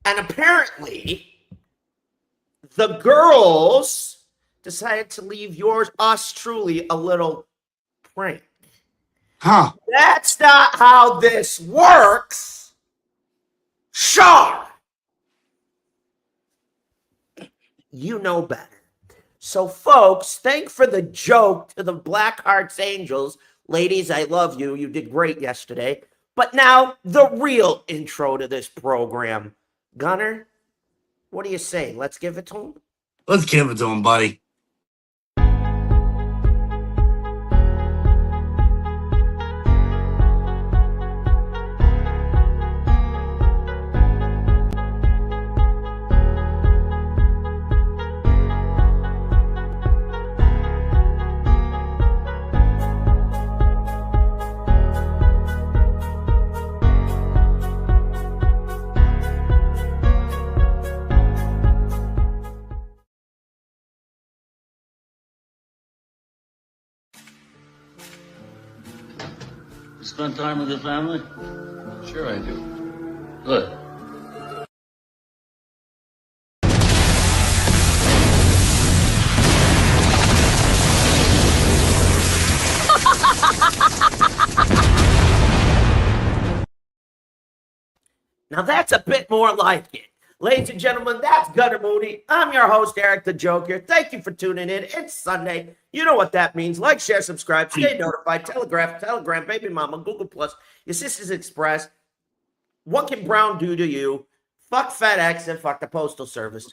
And apparently, the girls decided to leave us truly a little prank. Huh. That's not how this works. Sure. You know better. So, folks, thank for the joke to the Black Hearts Angels. Ladies, I love you. You did great yesterday. But now, the real intro to this program. Gunner, what are you saying? Let's give it to him? Let's give it to him, buddy. Spend time with the family? Sure I do. Good. Now that's a bit more like it. Ladies and gentlemen, that's Gunner Mooney. I'm your host, Eric the Joker. Thank you for tuning in. It's Sunday. You know what that means. Like, share, subscribe, stay notified, Telegram, Baby Mama, Google+, your Sisters Express. What can Brown do to you? Fuck FedEx and fuck the Postal Service.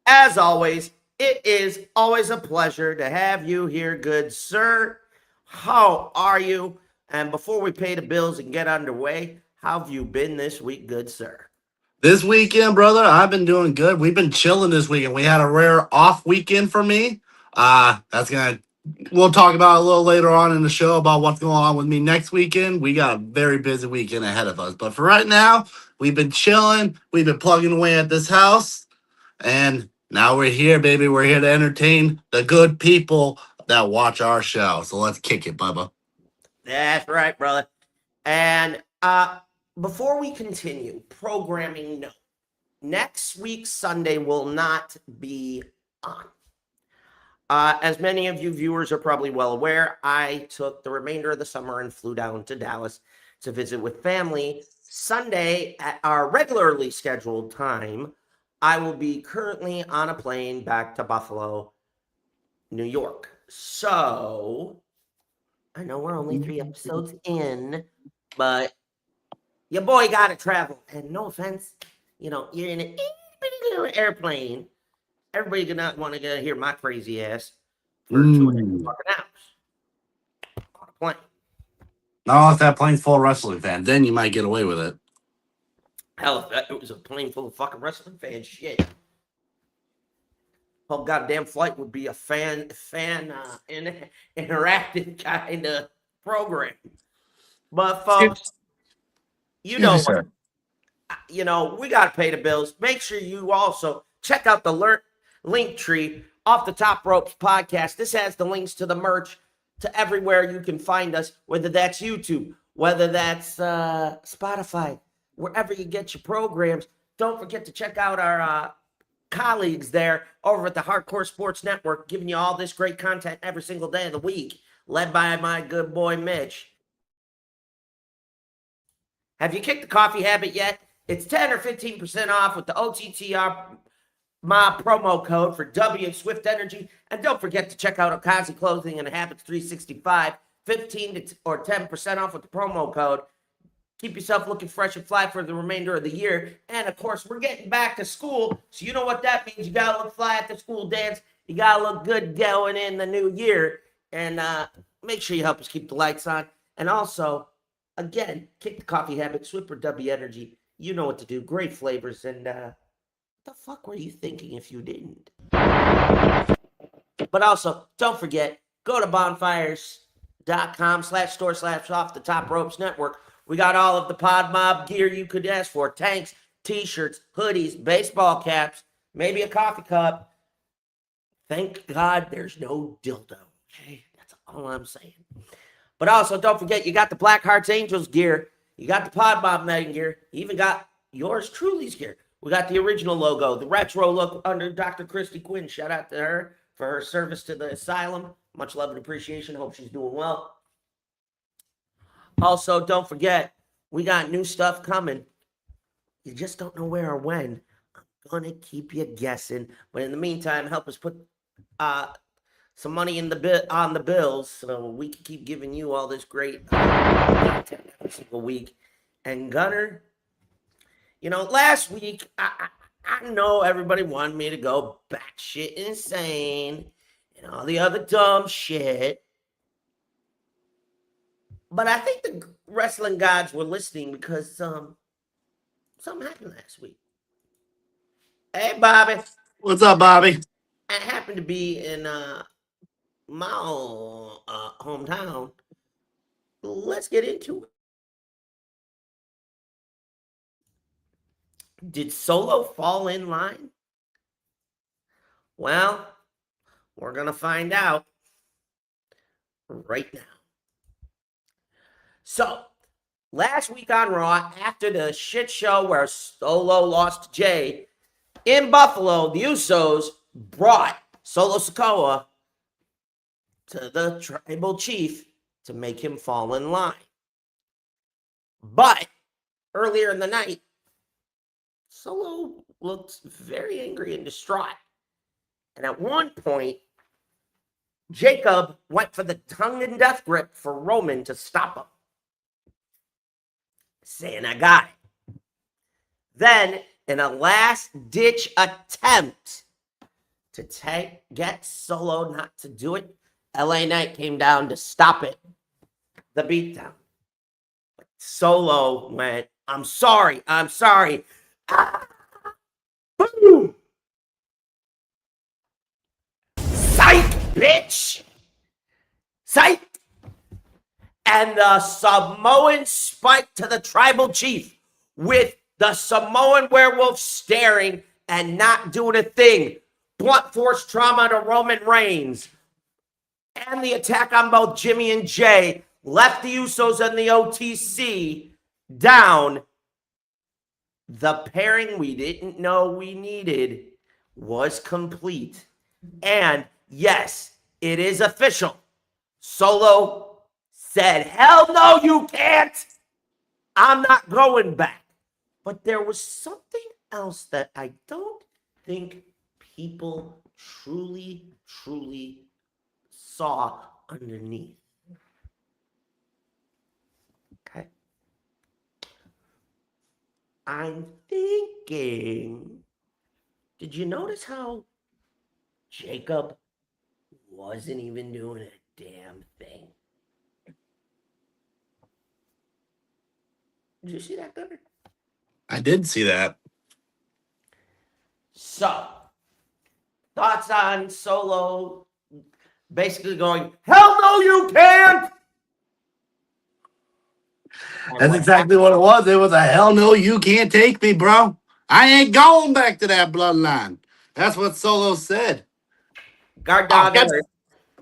As always, it is always a pleasure to have you here, good sir. How are you? And before we pay the bills and get underway, how have you been this week, good sir? This weekend, brother, I've been doing good. We've been chilling this weekend. We had a rare off weekend for me. We'll talk about it a little later on in the show about what's going on with me next weekend. We got a very busy weekend ahead of us. But for right now, we've been chilling. We've been plugging away at this house. And now we're here, baby. We're here to entertain the good people that watch our show. So let's kick it, Bubba. That's right, brother. And before we continue, programming note. Next week's Sunday will not be on. As many of you viewers are probably well aware, I took the remainder of the summer and flew down to Dallas to visit with family. Sunday, at our regularly scheduled time, I will be currently on a plane back to Buffalo, New York. So, I know we're only 3 episodes in, but your boy got to travel. And no offense, you're in an itty little airplane. Everybody gonna want to hear my crazy ass for 2 fucking hours on a plane. No, if that plane's full of wrestling fans, then you might get away with it. Hell, if it was a plane full of fucking wrestling fans, shit. Whole goddamn flight would be a interactive kind of program. But folks, we got to pay the bills. Make sure you also check out the link tree off the Top Ropes podcast. This has the links to the merch, to everywhere you can find us, whether that's YouTube, whether that's Spotify, wherever you get your programs. Don't forget to check out our colleagues there over at the Hardcore Sports Network, giving you all this great content every single day of the week, led by my good boy Mitch. Have you kicked the coffee habit yet? It's 10 or 15% off with the OTTR Mob promo code for W and Swift Energy. And don't forget to check out Okazi Clothing and Habits 365, 15 or 10% off with the promo code. Keep yourself looking fresh and fly for the remainder of the year. And, of course, we're getting back to school, so you know what that means. You got to look fly at the school dance. You got to look good going in the new year. And make sure you help us keep the lights on. And also, again, kick the coffee habit, Swift or W Energy. You know what to do. Great flavors. And what the fuck were you thinking if you didn't? But also, don't forget, go to bonfires.com/store/off the Top Ropes Network. We got all of the Pod Mob gear you could ask for. Tanks, t-shirts, hoodies, baseball caps, maybe a coffee cup. Thank God there's no dildo. Okay, that's all I'm saying. But also, don't forget, you got the Black Hearts Angels gear. You got the Pod Mob Megan gear. You even got yours truly's gear. We got the original logo, the retro look under Dr. Christy Quinn. Shout out to her for her service to the Asylum. Much love and appreciation. Hope she's doing well. Also, don't forget, we got new stuff coming. You just don't know where or when. I'm going to keep you guessing. But in the meantime, help us put some money in on the bills so we can keep giving you all this great content every single week. And Gunner, last week, I know everybody wanted me to go batshit insane and all the other dumb shit. But I think the wrestling gods were listening because something happened last week. Hey, Bobby. What's up, Bobby? I happened to be in my own hometown. Let's get into it. Did Solo fall in line? Well, we're going to find out right now. So, last week on Raw, after the shit show where Solo lost to Jey, in Buffalo, the Usos brought Solo Sikoa to the tribal chief to make him fall in line. But earlier in the night, Solo looked very angry and distraught. And at one point, Jacob went for the tongue and death grip for Roman to stop him, saying, "I got it." Then, in a last-ditch attempt to get Solo not to do it, LA Knight came down to stop it, the beatdown. But Solo went, I'm sorry. Ah, boom! Psych, bitch! Psych! And the Samoan spike to the tribal chief with the Samoan werewolf staring and not doing a thing. Blunt force trauma to Roman Reigns. And the attack on both Jimmy and Jey left the Usos and the OTC down. The pairing we didn't know we needed was complete. And yes, it is official. Solo said, hell no, you can't. I'm not going back. But there was something else that I don't think people truly saw underneath. Okay. I'm thinking, did you notice how Jacob wasn't even doing a damn thing? Did you see that, Gunner? I did see that. So, thoughts on Solo basically going, hell no, you can't! That's exactly what it was. It was a hell no, you can't take me, bro. I ain't going back to that bloodline. That's what Solo said. Guard dog.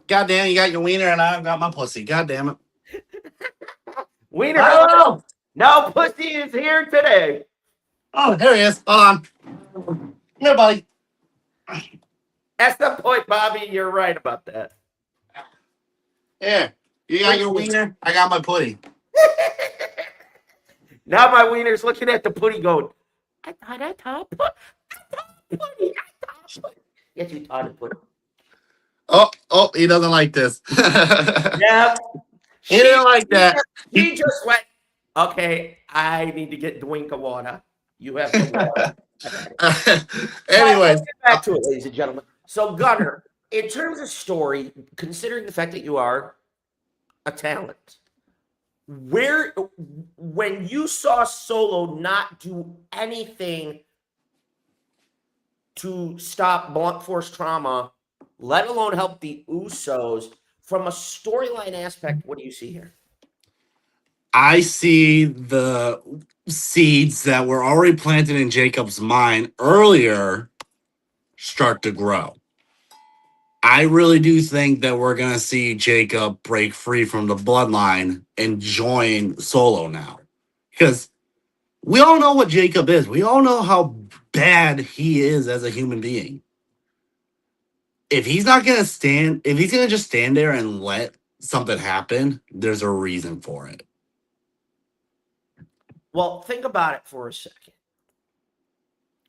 God damn, you got your wiener and I've got my pussy. God damn it. Wiener. Oh! No pussy is here today. Oh, there he is. Hold on. Come here, buddy. At some point, Bobby, you're right about that. Here. You got your wiener? I got my putty. Now my wiener's looking at the putty going, I thought putty. Yes, you thought it putty. Oh, he doesn't like this. Yeah. He didn't like that. He just went, okay, I need to get Dwink of water. You have the water. Anyways. Let's get back to it, ladies and gentlemen. So, Gunner, in terms of story, considering the fact that you are a talent, when you saw Solo not do anything to stop blunt force trauma, let alone help the Usos, from a storyline aspect, what do you see here? I see the seeds that were already planted in Jacob's mind earlier start to grow. I really do think that we're going to see Jacob break free from the bloodline and join Solo now. Because we all know what Jacob is. We all know how bad he is as a human being. If he's not gonna stand, if he's gonna just stand there and let something happen, there's a reason for it. Well, think about it for a second.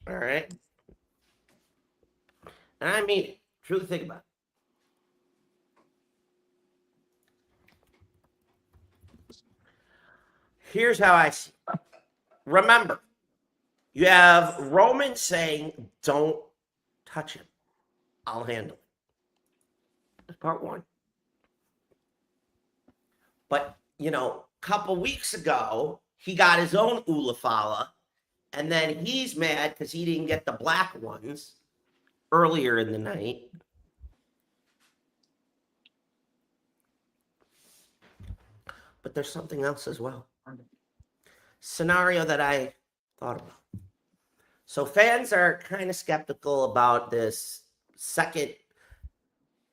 All right. And I mean it. Truly think about it. Here's how I see it. Remember, you have Roman saying, don't touch him. I'll handle it. That's part one. But, a couple weeks ago, he got his own Ulafala, and then he's mad because he didn't get the black ones earlier in the night. But there's something else as well. Scenario that I thought about. So fans are kind of skeptical about this second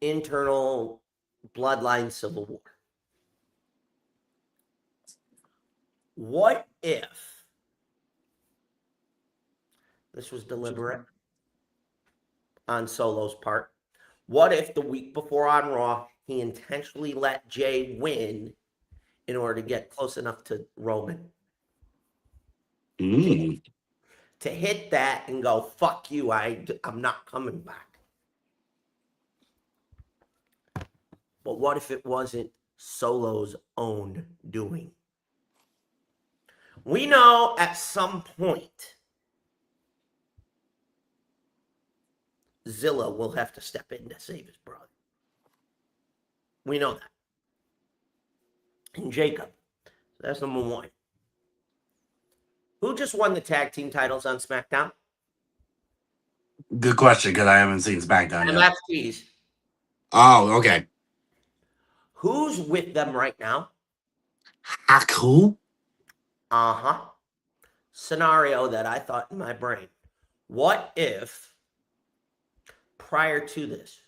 internal bloodline civil war. What if this was deliberate on Solo's part? What if the week before on Raw, he intentionally let Jey win in order to get close enough to Roman? To hit that and go, fuck you, I'm not coming back. But what if it wasn't Solo's own doing? We know at some point Zilla will have to step in to save his brother. We know that. And Jacob. That's number one. Who just won the tag team titles on SmackDown? Good question, because I haven't seen SmackDown yet. MFTs. Oh, okay. Who's with them right now? Haku? Uh-huh. Scenario that I thought in my brain. What if, prior to this,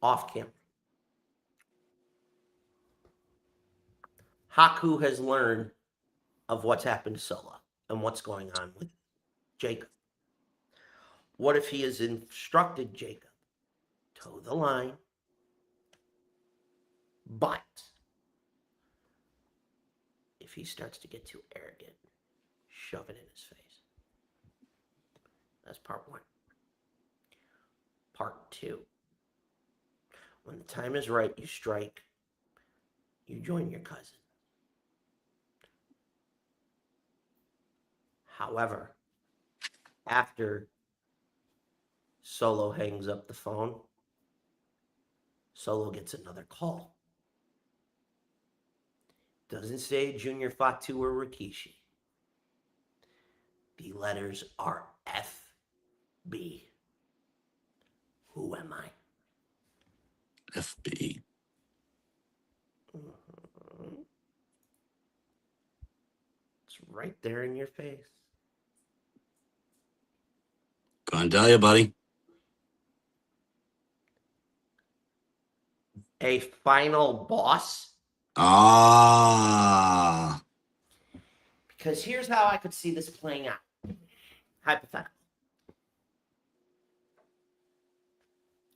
off camera, Haku has learned of what's happened to Solo and what's going on with Jacob? What if he has instructed Jacob, toe the line, but if he starts to get too arrogant, shove it in his face? That's part one. Part two. When the time is right, you strike, you join your cousin. However, after Solo hangs up the phone, Solo gets another call. Doesn't say Junior Fatu or Rikishi. The letters are FB. Who am I? FB. It's right there in your face. Gonna tell you, buddy. A final boss? Ah. Because here's how I could see this playing out. Hypothetical.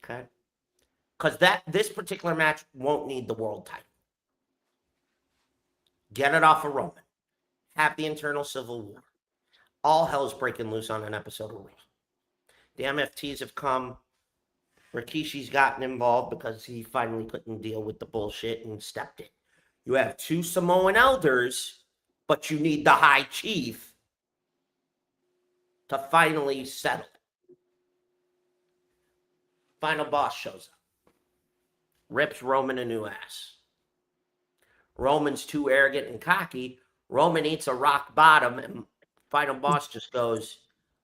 Okay? Because this particular match won't need the world title. Get it off of Roman. Have the internal civil war. All hell's breaking loose on an episode of Raw. The MFTs have come. Rikishi's gotten involved because he finally couldn't deal with the bullshit and stepped in. You have two Samoan elders, but you need the high chief to finally settle. Final boss shows up. Rips Roman a new ass. Roman's too arrogant and cocky. Roman eats a rock bottom, and final boss just goes,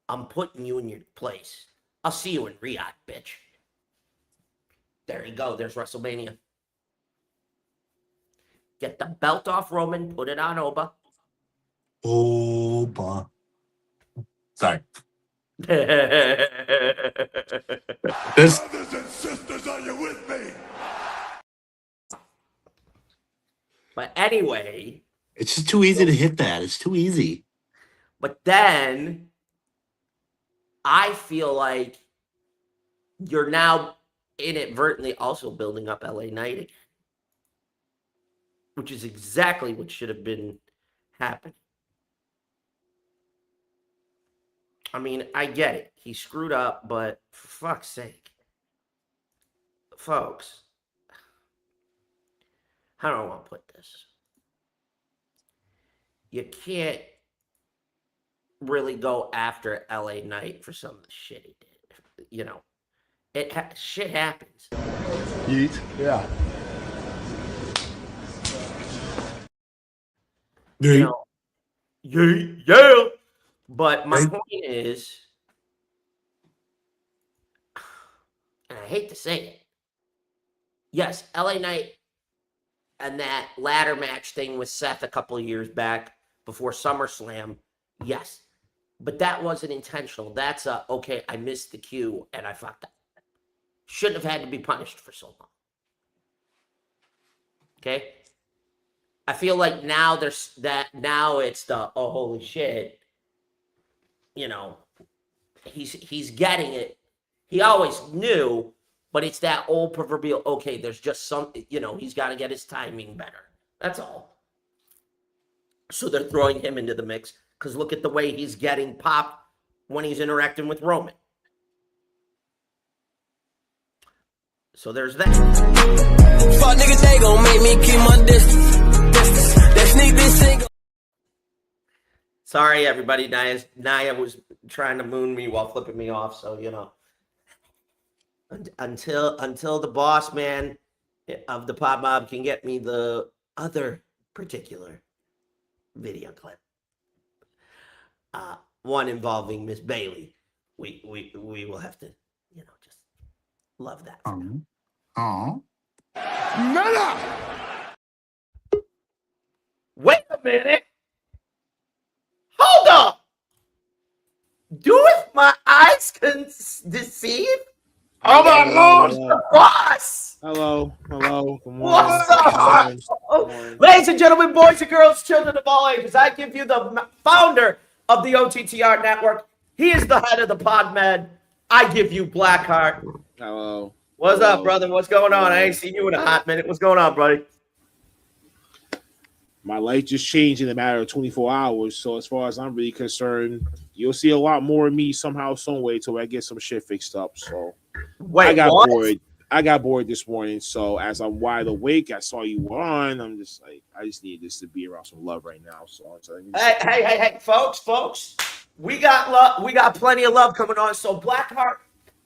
I'm putting you in your place. I'll see you in Riyadh, bitch. There you go. There's WrestleMania. Get the belt off Roman. Put it on Oba. Oba. Sorry. But This Brothers and sisters, are you with me? anyway. it's just too easy to hit that. It's too easy. But then I feel like you're now inadvertently also building up LA Knight again, which is exactly what should have been happening. I mean, I get it. He screwed up, but for fuck's sake. Folks, how do I want to put this? You can't really go after LA Knight for some of the shit he did. You know, shit happens. Yeet. Yeah. You know, yeah. But my point is, and I hate to say it, yes, LA Knight and that ladder match thing with Seth a couple of years back before SummerSlam, yes. But that wasn't intentional. That's okay, I missed the cue and I fucked up. Shouldn't have had to be punished for so long. Okay? I feel like now it's the, oh, holy shit. You know, he's getting it. He always knew, but it's that old proverbial, okay, there's just something, you know, he's got to get his timing better. That's all. So they're throwing him into the mix because look at the way he's getting popped when he's interacting with Roman. So there's that. Fuck niggas, they gon' make me keep my distance. They sneak this single. Sorry, everybody. Naya was trying to moon me while flipping me off, so you know. Until the boss man of the Pop Mob can get me the other particular video clip, one involving Miss Bailey, we will have to, you know, just love that. Meta! Wait a minute. Hold up. Doeth my eyes deceive? Oh my lord! The boss. Hello. Good morning. What's up? Ladies and gentlemen, boys and girls, children of all ages, I give you the founder of the OTTR network. He is the head of the PodMed. I give you Blackheart. Hello. What's up, brother? What's going on? I ain't seen you in a hot minute. What's going on, buddy? My life just changed in a matter of 24 hours. So as far as I'm really concerned, you'll see a lot more of me somehow, some way, till I get some shit fixed up. So Wait, I got what? bored. I got bored this morning. So as I'm wide awake, I saw you were on. I'm just like, I just need this to be around some love right now. So Hey, folks. We got love. We got plenty of love coming on. So Blackheart,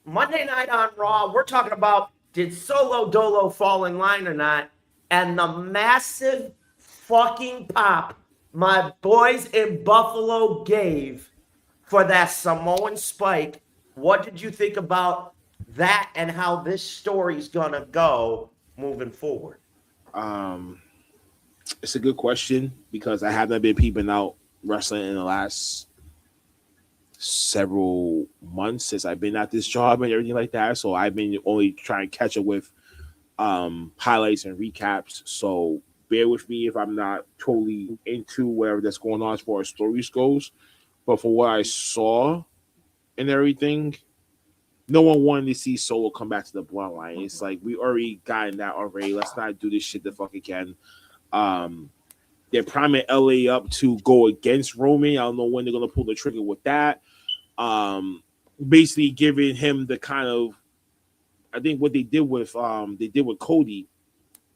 Monday night on Raw, we're talking about did Solo Dolo fall in line or not, and the massive fucking pop my boys in Buffalo gave for that Samoan spike. What did you think about that and how this story's gonna go moving forward? It's a good question because I haven't been peeping out wrestling in the last several months since I've been at this job and everything like that. So I've been only trying to catch up with highlights and recaps. So bear with me if I'm not totally into whatever that's going on as far as stories goes. But for what I saw and everything, no one wanted to see Solo come back to the bloodline. It's like we already gotten that already. Let's not do this shit the fuck again. They're priming LA up to go against Roman. I don't know when they're gonna pull the trigger with that. Basically giving him the kind of, I think what they did with Cody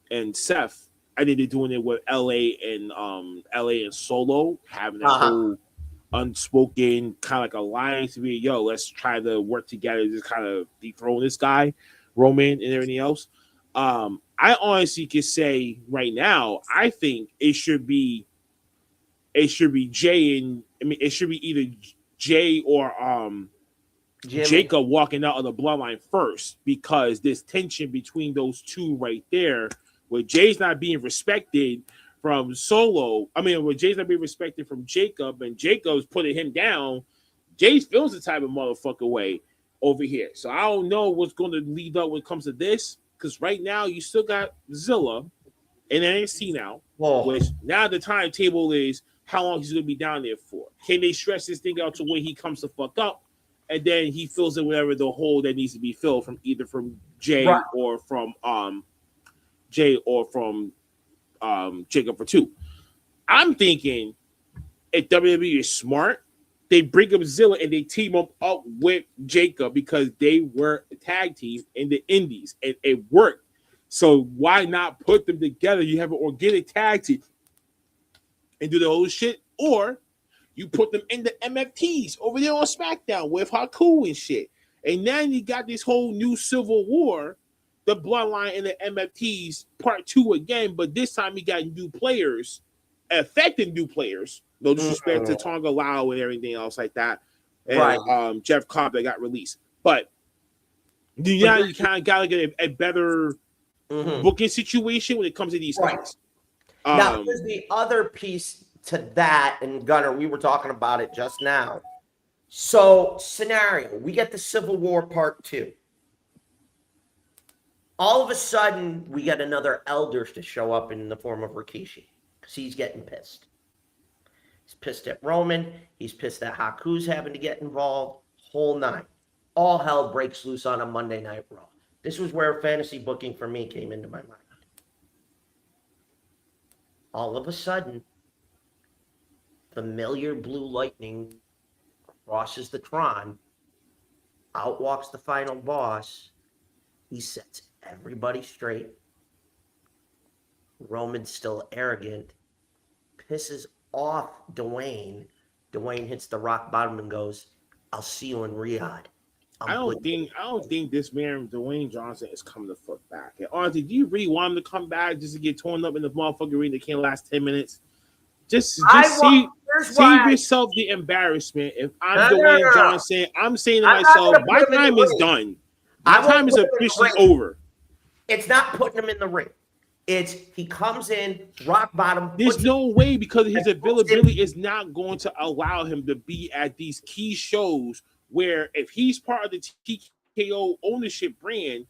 and Seth. I think they're doing it with LA and Solo, having that whole unspoken kind of like alliance to be, let's try to work together, just kind of dethrone this guy, Roman, and everything else. I honestly could say right now, I think it should be Jey and it should be either Jey or Jimmy. Jacob walking out of the bloodline first, because there's tension between those two right there, where Jay's not being respected from Solo. I mean, where Jay's not being respected from Jacob, and Jacob's putting him down. Jay feels the type of motherfucker way over here. So I don't know what's going to lead up when it comes to this, because right now you still got Zilla in NXT now, which now the timetable is how long he's going to be down there for. Can they stretch this thing out to when he comes to fuck up and then he fills in whatever the hole that needs to be filled from either from Jey Right. or from Jacob for 2. I'm thinking if WWE is smart, they bring up Zilla and they team him up with Jacob because they were a tag team in the Indies and it worked. So why not put them together? You have an organic tag team and do the whole shit, or you put them in the MFTs over there on SmackDown with Haku and shit. And then you got this whole new Civil War, the Bloodline and the MFTs part 2 again, but this time you got new players, effective new players. No disrespect to Tonga Lau and everything else like that. And Right. Jeff Cobb that got released. But you kind of got to get a better booking situation when it comes to these guys. Now, here's the other piece to that, and Gunnar, we were talking about it just now. So, scenario, we get the Civil War Part 2. All of a sudden, we get another Elders to show up in the form of Rikishi because he's getting pissed. He's pissed at Roman. He's pissed that Haku's having to get involved. Whole 9. All hell breaks loose on a Monday Night Raw. This was where fantasy booking for me came into my mind. All of a sudden, familiar Blue Lightning crosses the Tron. Out walks the final boss. He sets everybody straight. Roman's still arrogant. Pisses off Dwayne. Dwayne hits the rock bottom and goes, "I'll see you in Riyadh." I don't think this man Dwayne Johnson is coming the fuck back. And honestly, do you really want him to come back just to get torn up in the motherfucking ring that can't last 10 minutes? Just save yourself the embarrassment. If I'm Dwayne Johnson, I'm saying to myself, my time is done. My time is officially over. It's not putting him in the ring. It's he comes in, rock bottom. There's no way because his availability is not going to allow him to be at these key shows where if he's part of the TKO ownership brand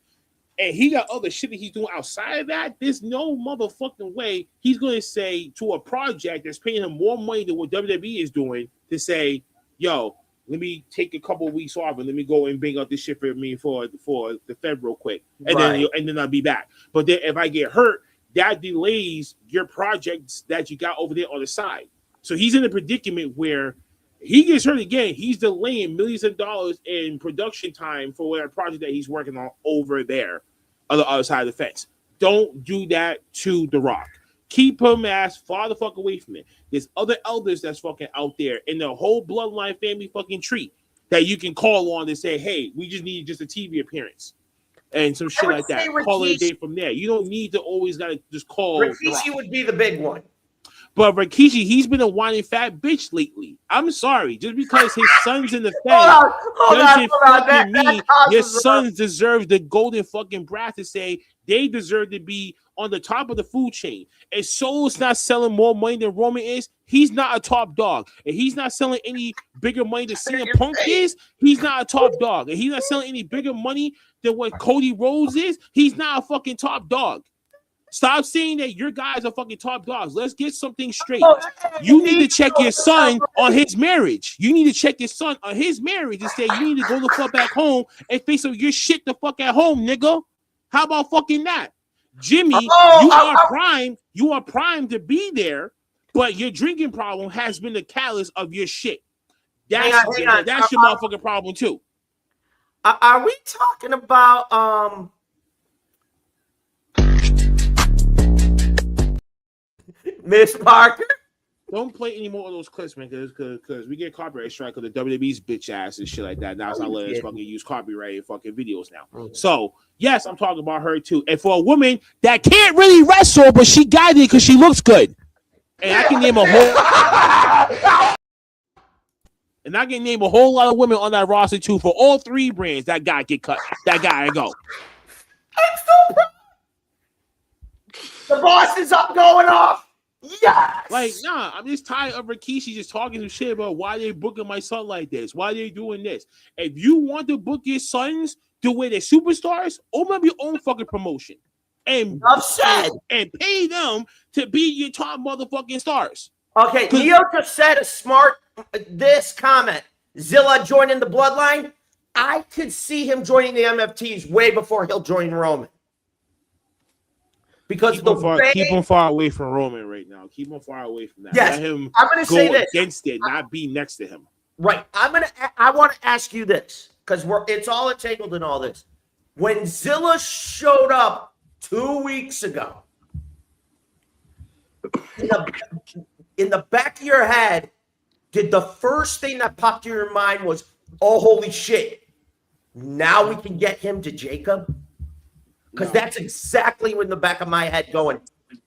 and he got other shit that he's doing outside of that, there's no motherfucking way he's going to say to a project that's paying him more money than what WWE is doing to say, yo, let me take a couple of weeks off and let me go and bring up this shit for me for the Fed real quick. And then I'll be back. But then if I get hurt, that delays your projects that you got over there on the side. So he's in a predicament where he gets hurt again. He's delaying millions of dollars in production time for whatever project that he's working on over there on the other side of the fence. Don't do that to The Rock. Keep him ass far the fuck away from it. There's other elders that's fucking out there in the whole bloodline family fucking tree that you can call on and say, hey, we just need just a TV appearance and some shit like that. Call it a day from there. You don't need to always gotta just call. Rikishi would be the big one. But Rikishi, he's been a whining fat bitch lately. I'm sorry. Just because his son's in the Fed doesn't fucking mean your sons deserve the golden fucking brat to say they deserve to be on the top of the food chain. And Soul's not selling more money than Roman is. He's not a top dog. And he's not selling any bigger money than CM Punk is. He's not a top dog. And he's not selling any bigger money than what Cody Rhodes is. He's not a fucking top dog. Stop saying that your guys are fucking top dogs. Let's get something straight. You need to check your son on his marriage. You need to check your son on his marriage and say you need to go the fuck back home and face up your shit the fuck at home, nigga. How about fucking that? Jimmy, you are prime. You are primed to be there, but your drinking problem has been the catalyst of your shit. That's your motherfucking problem too. Are we talking about Miss Parker? Don't play any more of those clips, man, because we get copyright strike because the WWE's bitch ass and shit like that. Now it's not letting us fucking use copyrighted fucking videos now. So yes, I'm talking about her too. And for a woman that can't really wrestle, but she got it because she looks good, and I can name a whole lot of women on that roster too. For all 3 brands, that guy get cut. That guy go. I'm so proud. The boss is up going off. Yes. Like, nah, I'm just tired of Rikishi just talking some shit about why they booking my son like this. Why they doing this? If you want to book your sons the way they're superstars, open up your own fucking promotion. And pay them to be your top motherfucking stars. Okay, Neo just said a smart comment. Zilla joining the Bloodline, I could see him joining the MFTs way before he'll join Roman. Because keep him far away from Roman right now. Keep him far away from that. Yes, Let him I'm going to say this. Against it, not be next to him. Right. I want to ask you this because it's all entangled in all this. When Zilla showed up 2 weeks ago, in the back of your head, did the first thing that popped in your mind was, oh, holy shit, now we can get him to Jacob? Because that's exactly in the back of my head going,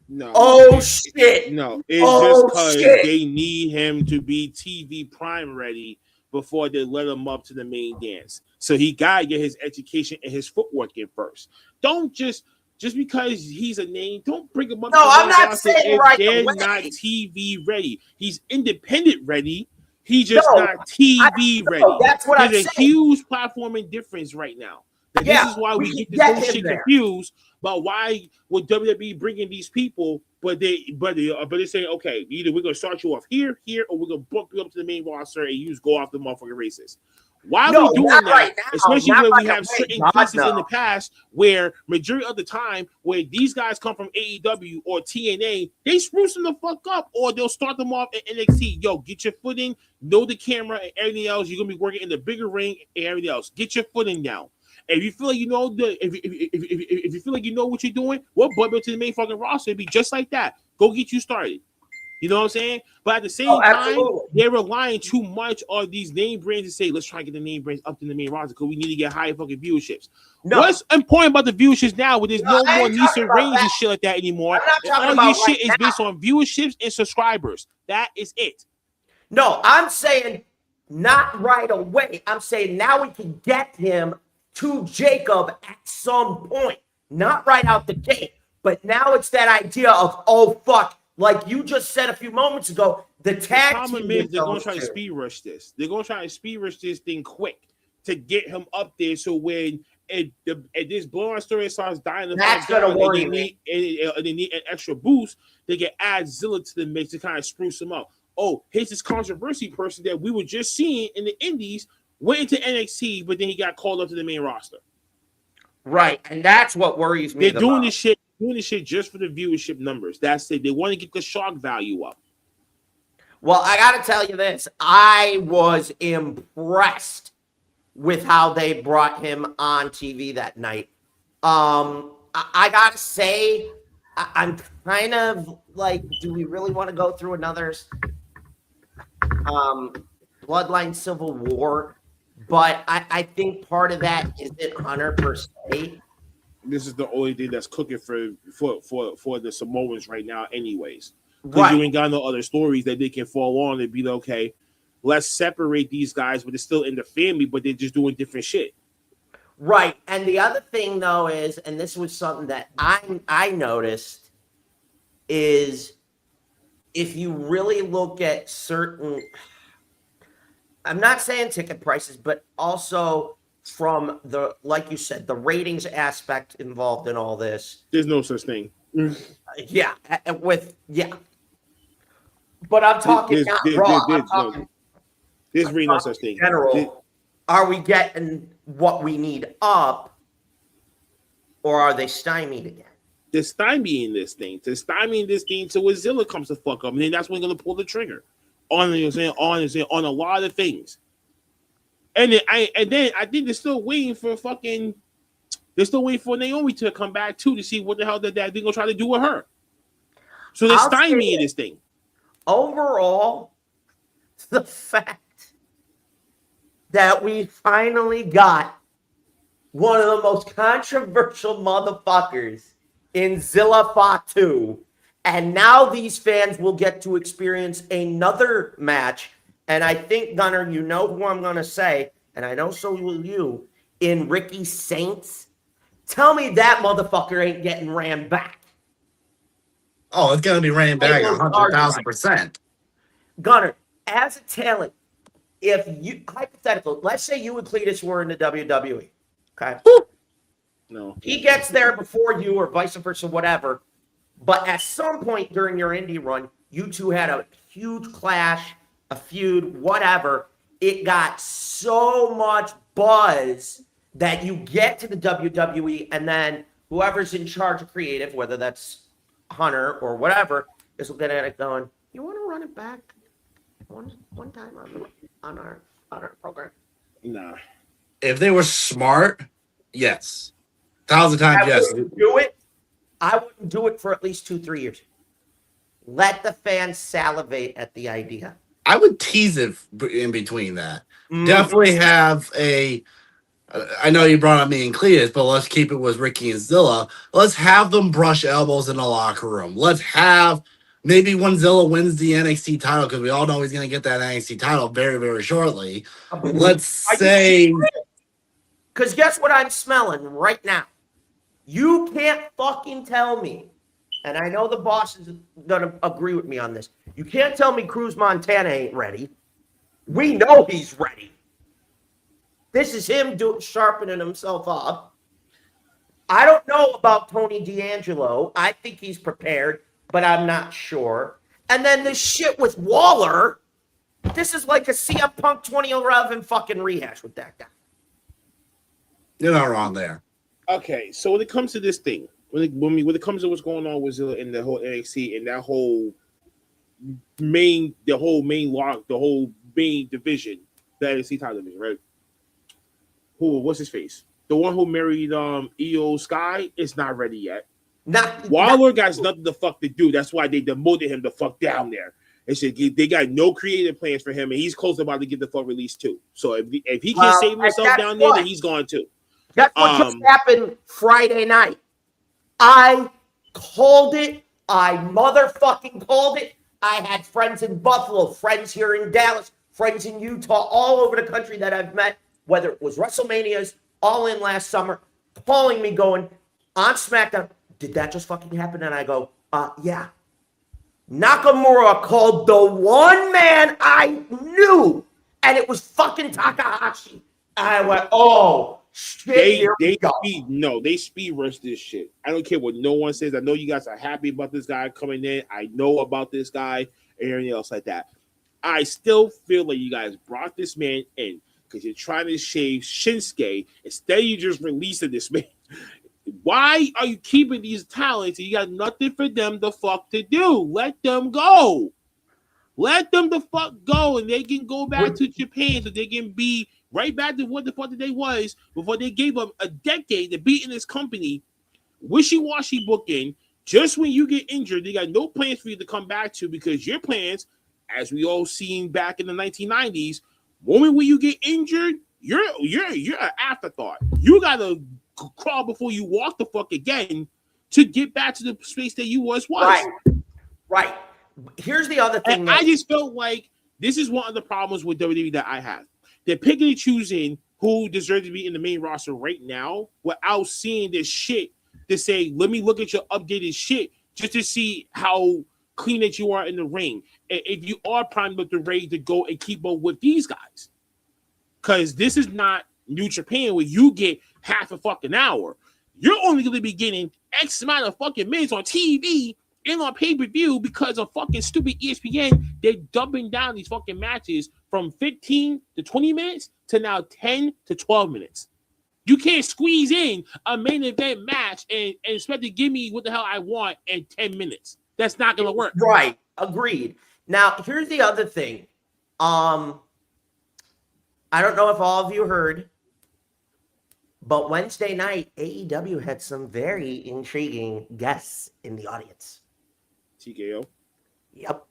no. Oh, shit. No, it's just because they need him to be TV Prime ready before they let him up to the main dance. So he got to get his education and his footwork in first. Don't just because he's a name, don't bring him up. No, I'm not saying right away. They're not TV ready. He's independent ready. He's just not TV ready. That's what I'm saying. There's a huge platforming difference right now. This is why we get this whole shit confused about why would WWE bringing these people, but they're saying, okay, either we're gonna start you off here, or we're gonna bump you up to the main roster and you just go off the motherfucking races. Why are we doing that? Right now, especially when we have certain cases in the past where majority of the time where these guys come from AEW or TNA, they spruce them the fuck up, or they'll start them off at NXT. Yo, get your footing, know the camera and everything else. You're gonna be working in the bigger ring and everything else. Get your footing down. If you feel like you know if you feel like you know what you're doing, we'll bump you to the main fucking roster. It'd be just like that. Go get you started. You know what I'm saying? But at the same time, they're relying too much on these name brands to say, let's try to get the name brands up to the main roster because we need to get higher fucking viewerships. No. What's important about the viewerships now when there's no more Nisa Reigns and shit like that anymore? All your shit is based on viewerships and subscribers. That is it. No, I'm saying not right away. I'm saying now we can get him to Jacob at some point, not right out the gate, but now it's that idea of, oh, fuck, like you just said a few moments ago, the tag problem is they're going to try to speed rush this. They're going to try to speed rush this thing quick to get him up there so when this blowout story starts dying, that's going to worry me. They need an extra boost, they can add Zilla to the mix to kind of spruce him up. Oh, here's this controversy person that we were just seeing in the indies, went into NXT, but then he got called up to the main roster. Right, and that's what worries me. They're doing this shit just for the viewership numbers. That's it. They want to get the shock value up. Well, I got to tell you this. I was impressed with how they brought him on TV that night. I got to say, I'm kind of like, do we really want to go through another Bloodline Civil War? But I think part of that isn't Hunter per se. This is the only thing that's cooking for the Samoans right now, anyways. Because you ain't got no other stories that they can fall on and be like, okay, let's separate these guys, but they're still in the family, but they're just doing different shit. Right. And the other thing, though, is, and this was something that I noticed, is if you really look at certain, I'm not saying ticket prices, but also from the, like you said, the ratings aspect involved in all this. There's no such thing. Yeah. But I'm talking There's really no such thing. General, are we getting what we need up, or are they stymied again? They're stymieing this thing. They're stymieing this thing till Zilla comes to fuck up, and then that's when they're gonna pull the trigger on a lot of things. And then I think they're still waiting for Naomi to come back too to see what the hell that they're gonna try to do with her. So they're stymieing this thing. Overall, the fact that we finally got one of the most controversial motherfuckers in Zilla Fatu, and now these fans will get to experience another match. And I think, Gunner, you know who I'm going to say, and I know so will you, in Ricky Saints. Tell me that motherfucker ain't getting ran back. Oh, it's going to be ran back 100,000%. Gunner, as a talent, if you, hypothetical, let's say you and Cletus were in the WWE, okay? No. He gets there before you or vice versa, whatever. But at some point during your indie run, you two had a huge clash, a feud, whatever, it got so much buzz that you get to the WWE and then whoever's in charge of creative, whether that's Hunter or whatever, is looking at it going, you want to run it back one time on our program? Nah. If they were smart, yes. 1,000 times I yes. wouldn't do it. I wouldn't do it for at least 2-3 years. Let the fans salivate at the idea. I would tease it in between that. Mhm. Definitely have I know you brought up me and Cletus, but let's keep it with Ricky and Zilla. Let's have them brush elbows in the locker room. Let's have maybe when Zilla wins the NXT title, because we all know he's going to get that NXT title very, very shortly. Let's say. Because guess what I'm smelling right now? You can't fucking tell me, and I know the boss is going to agree with me on this. You can't tell me Cruz Montana ain't ready. We know he's ready. This is him sharpening himself up. I don't know about Tony D'Angelo. I think he's prepared, but I'm not sure. And then this shit with Waller, this is like a CM Punk 2011 fucking rehash with that guy. You're not wrong there. Okay, so when it comes to this thing, when it comes to what's going on with Zilla and the whole NXT and that whole main division, the NXT title division, right? What's his face? The one who married Io Sky is not ready yet. Waller got nothing the fuck to do. That's why they demoted him the fuck down there. They said they got no creative plans for him, and he's close about to get the fuck released too. So if he can't save himself down there, then he's gone too. That's what just happened Friday night. I called it. I motherfucking called it. I had friends in Buffalo, friends here in Dallas, friends in Utah, all over the country that I've met, whether it was WrestleManias, All In last summer, calling me going, on SmackDown, did that just fucking happen? And I go, yeah. Nakamura called the one man I knew, and it was fucking Takahashi. And I went, oh, shit. They speed rush this shit. I don't care what no one says. I know you guys are happy about this guy coming in. I know about this guy and everything else like that. I still feel like you guys brought this man in because you're trying to shave Shinsuke instead of you just releasing this man. Why are you keeping these talents and you got nothing for them the fuck to do? Let them go. Let them the fuck go and they can go back to Japan so they can be right back to what the fuck they was before they gave up a decade to beating this company. Wishy-washy booking. Just when you get injured, they got no plans for you to come back to because your plans, as we all seen back in the 1990s, moment when you get injured, you're an afterthought. You gotta crawl before you walk the fuck again to get back to the space that you was. Right. Here's the other thing. And I just felt like this is one of the problems with WWE that I have. They're picking and choosing who deserves to be in the main roster right now without seeing this shit to say, let me look at your updated shit just to see how clean that you are in the ring. And if you are primed up and ready to go and keep up with these guys. Because this is not New Japan where you get half a fucking hour. You're only going to be getting X amount of fucking minutes on TV and on pay-per-view because of fucking stupid ESPN. They're dumping down these fucking matches from 15 to 20 minutes to now 10 to 12 minutes. You can't squeeze in a main event match and expect to give me what the hell I want in 10 minutes. That's not going to work. Right. Agreed. Now, here's the other thing. I don't know if all of you heard, but Wednesday night, AEW had some very intriguing guests in the audience. TKO? Yep.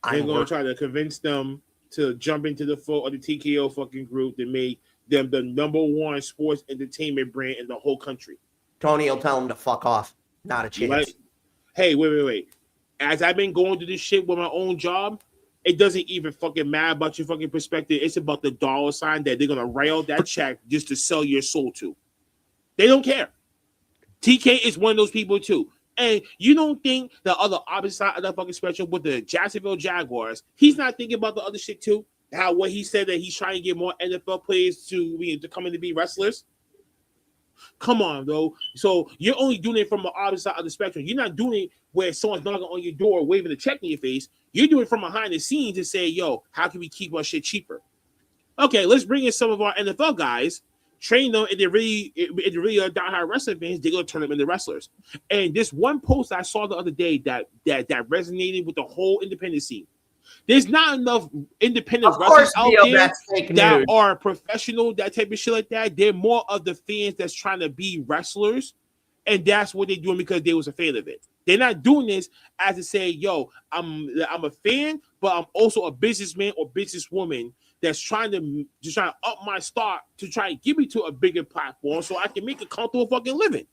They're going to try to convince them to jump into the foot of the TKO fucking group that made them the number one sports entertainment brand in the whole country. Tony will tell them to fuck off. Not a chance. Right? Hey, wait. As I've been going through this shit with my own job, it doesn't even fucking matter about your fucking perspective. It's about the dollar sign that they're going to rail that check just to sell your soul to. They don't care. TK is one of those people too. And you don't think the other opposite side of that fucking spectrum with the Jacksonville Jaguars, he's not thinking about the other shit too? What he said that he's trying to get more NFL players to come in to be wrestlers? Come on, though. So you're only doing it from the opposite side of the spectrum. You're not doing it where someone's knocking on your door waving a check in your face. You're doing it from behind the scenes to say, yo, how can we keep our shit cheaper? Okay, let's bring in some of our NFL guys, train them, and they're really diehard wrestling fans. They're gonna turn them into wrestlers. And this one post I saw the other day that resonated with the whole independent scene. There's not enough independent wrestlers out there that are professional, that type of shit like that. They're more of the fans that's trying to be wrestlers, and that's what they're doing because they was a fan of it. They're not doing this as to say, "Yo, I'm a fan, but I'm also a businessman or businesswoman that's trying to up my stock to try and get me to a bigger platform so I can make a comfortable fucking living."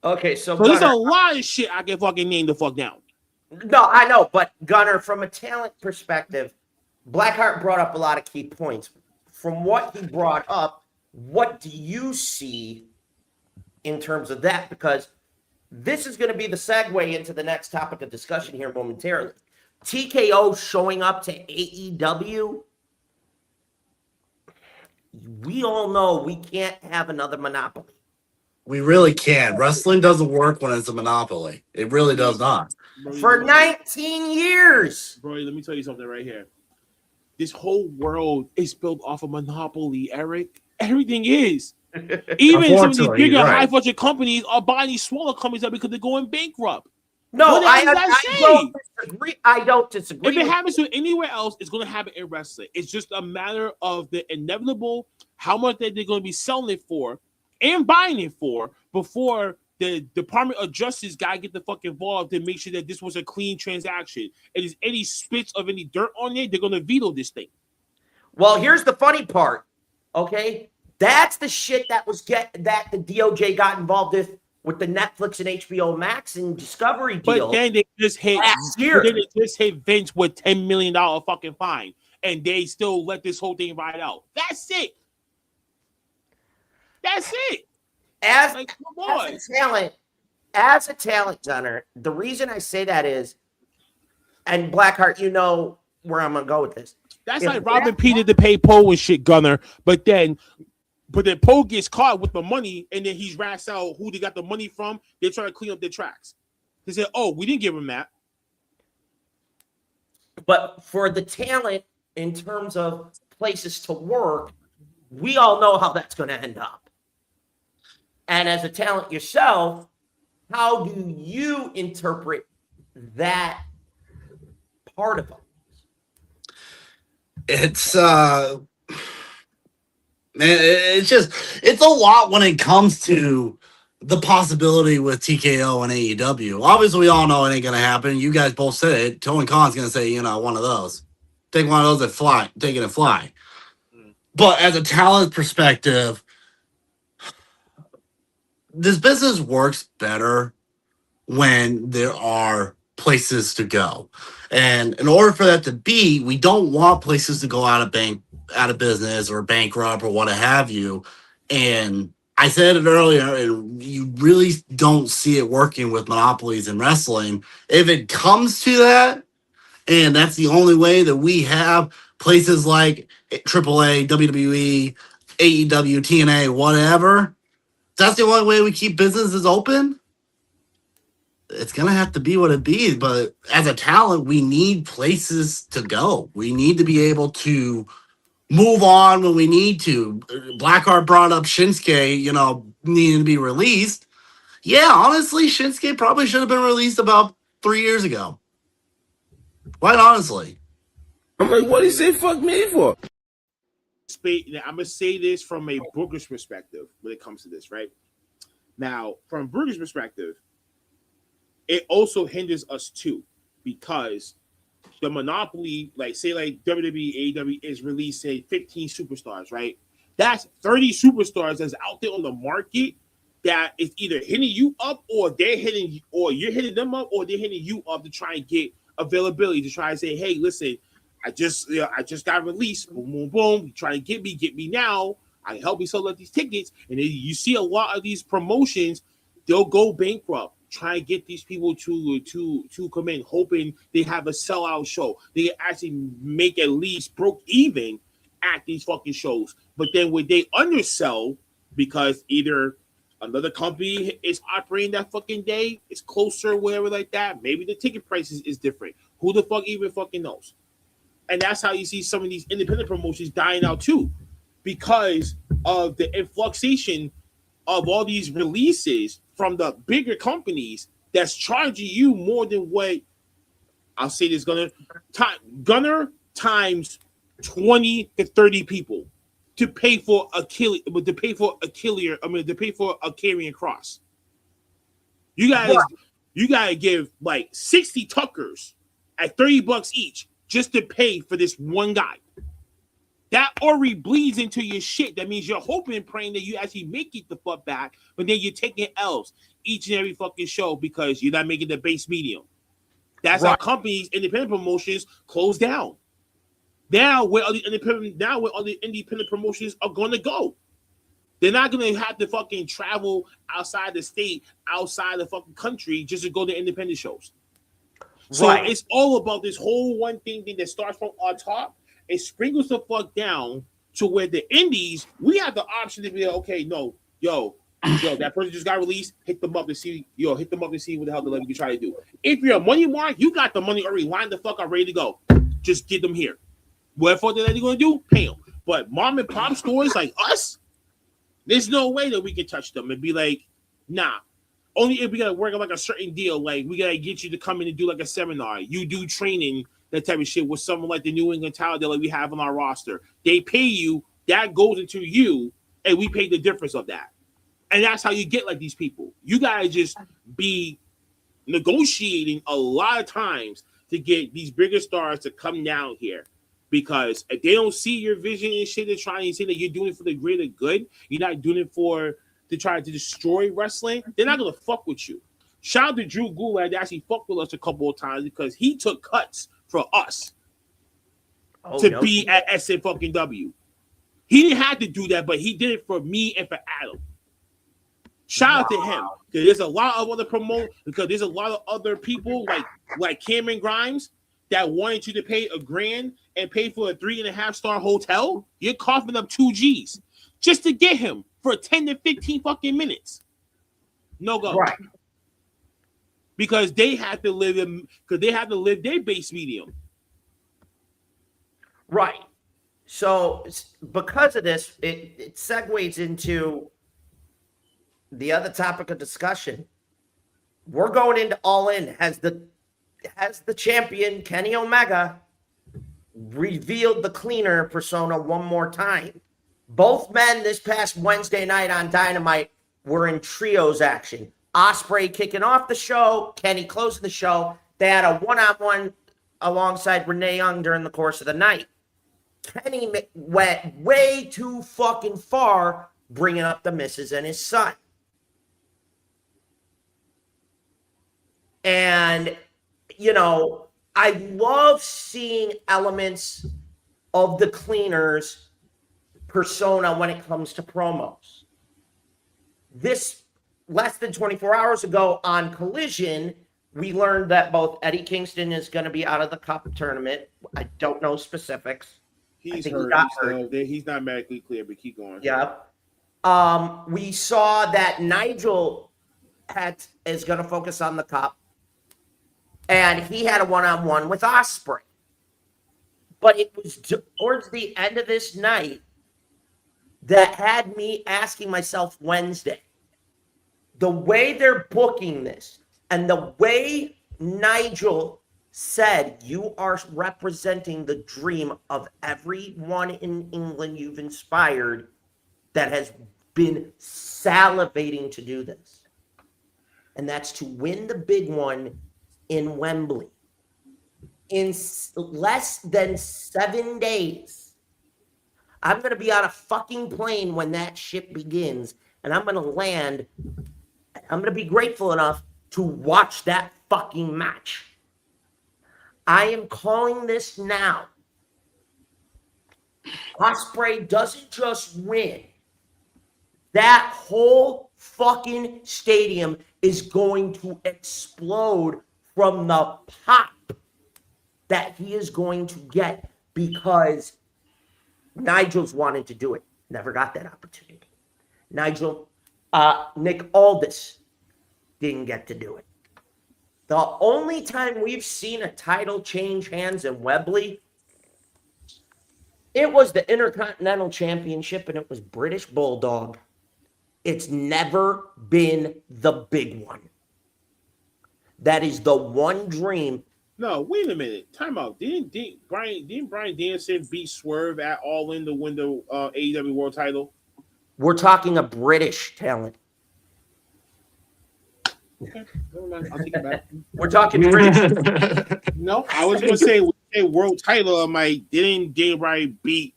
Okay, so there's a lot of shit I can fucking name the fuck down. No, I know, but Gunner, from a talent perspective, Blackheart brought up a lot of key points. From what he brought up, what do you see in terms of that? Because this is going to be the segue into the next topic of discussion here momentarily. TKO showing up to AEW. We all know we can't have another monopoly. We really can't. Wrestling doesn't work when it's a monopoly. It really does not. For 19 years. Bro, let me tell you something right here. This whole world is built off of monopoly, Eric. Everything is. Even some of these bigger, high-budget companies are buying these smaller companies up because they're going bankrupt. No, I don't disagree. I don't disagree. If it happens to anywhere else, it's going to happen in wrestling. It's just a matter of the inevitable, how much they're going to be selling it for and buying it for before the Department of Justice got to get the fuck involved to make sure that this was a clean transaction. And if any spits of any dirt on it, they're going to veto this thing. Well, here's the funny part, okay? That's the shit that that the DOJ got involved with the Netflix and HBO Max and Discovery deal. But then they just hit last year. Then they just hit Vince with $10 million fucking fine, and they still let this whole thing ride out. That's it. That's it. As a talent, Gunner, the reason I say that is, and Blackheart, you know where I'm gonna go with this. That's like Robin Peter to pay Poe and shit, Gunner. But then Poe gets caught with the money, and then he's rats out who they got the money from. They try to clean up their tracks. They said, "Oh, we didn't give him that." But for the talent, in terms of places to work, we all know how that's going to end up. And as a talent yourself, how do you interpret that part of it? It's man, it's a lot when it comes to the possibility with TKO and AEW. Obviously, we all know it ain't gonna happen. You guys both said it. Tony Khan's gonna say, one of those. Take one of those and fly. Take it and fly. But as a talent perspective, this business works better when there are places to go. And in order for that to be, we don't want places to go out of business or bankrupt or what have you. And I said it earlier, and you really don't see it working with monopolies in wrestling. If it comes to that, and that's the only way that we have places like AAA, WWE, AEW, TNA, whatever, that's the only way we keep businesses open. It's going to have to be what it be. But as a talent, we need places to go. We need to be able to move on when we need to. Blackheart brought up Shinsuke, needing to be released. Yeah, honestly, Shinsuke probably should have been released about 3 years ago. Quite honestly. I'm like, what did he say fuck me for? I'm going to say this from a Booker's perspective when it comes to this, right? Now, from Booker's perspective, it also hinders us too, because the monopoly, like WWE, AEW is released, say 15 superstars, right? That's 30 superstars that's out there on the market that is either hitting you up, or you're hitting them up, or they're hitting you up to try and get availability, to try and say, hey, listen, I just got released, boom, boom, boom, try to get me now. I can help you sell out these tickets. And then you see a lot of these promotions, they'll go bankrupt. Try and get these people to come in, hoping they have a sellout show. They actually make at least broke even at these fucking shows. But then when they undersell, because either another company is operating that fucking day, it's closer, whatever like that, maybe the ticket prices is different. Who the fuck even fucking knows? And that's how you see some of these independent promotions dying out too, because of the influxation of all these releases from the bigger companies that's charging you more than what I'll say this Gunner times 20 to 30 people to pay for a carrying cross. You gotta give like 60 Tuckers at $30 each just to pay for this one guy. That already bleeds into your shit. That means you're hoping and praying that you actually make it the fuck back, but then you're taking L's each and every fucking show because you're not making the base medium. That's how companies, independent promotions, close down. Now where all the independent promotions are going to go. They're not going to have to fucking travel outside the state, outside the fucking country just to go to independent shows. So it's all about this whole one thing that starts from on top. It sprinkles the fuck down to where the indies, we have the option to be like, okay, no, yo, that person just got released. Hit them up to see what the hell they can try to do. If you're a money mark, you got the money already lined the fuck up, ready to go. Just get them here. Whatever they're going to do, pay them. But mom and pop stores like us, there's no way that we can touch them and be like, nah. Only if we got to work on like a certain deal, like we got to get you to come in and do like a seminar. You do training, that type of shit with someone like the New England talent that like we have on our roster. They pay you, that goes into you, and we pay the difference of that. And that's how you get like these people. You gotta just be negotiating a lot of times to get these bigger stars to come down here. Because if they don't see your vision and shit, they're trying to say that you're doing it for the greater good, you're not doing it to try to destroy wrestling, they're not gonna fuck with you. Shout out to Drew Gulak that actually fucked with us a couple of times because he took cuts for us be at SFW. He didn't have to do that, but he did it for me and for Adam. Shout out to him. Because there's a lot of other people like Cameron Grimes that wanted you to pay $1,000 and pay for a 3.5-star hotel. You're coughing up $2,000 just to get him for 10 to 15 fucking minutes. No go. Right. Because they have to live their base medium. Right. So because of this, it segues into the other topic of discussion. We're going into All In. Has the champion Kenny Omega revealed the cleaner persona one more time? Both men this past Wednesday night on Dynamite were in trios action. Ospreay kicking off the show, Kenny closing the show. They had a one-on-one alongside Renee Young during the course of the night. Kenny went way too fucking far bringing up the missus and his son. And, I love seeing elements of the cleaners persona when it comes to promos. This less than 24 hours ago on Collision, we learned that both Eddie Kingston is going to be out of the Cup tournament. I don't know specifics. He's hurt. He's not medically clear, but keep going. Yeah. We saw that Nigel is going to focus on the Cup, and he had a one-on-one with Ospreay. But it was towards the end of this night that had me asking myself Wednesday, the way they're booking this and the way Nigel said, you are representing the dream of everyone in England you've inspired that has been salivating to do this. And that's to win the big one in Wembley. In less than 7 days, I'm going to be on a fucking plane when that ship begins, and I'm going to land. I'm going to be grateful enough to watch that fucking match. I am calling this now. Ospreay doesn't just win. That whole fucking stadium is going to explode from the pop that he is going to get because Nigel's wanted to do it. Never got that opportunity. Nick Aldis didn't get to do it. The only time we've seen a title change hands in Wembley It was the Intercontinental Championship, and it was British Bulldog. It's never been the big one. That is the one dream. No, wait a minute. Time out. Didn't Brian Danielson beat Swerve at All In to win the AEW World Title? We're talking a British talent. Okay, never mind. I'll take it back. We're talking British. No, I was going to say World Title. I'm like, didn't Daniel Bryan beat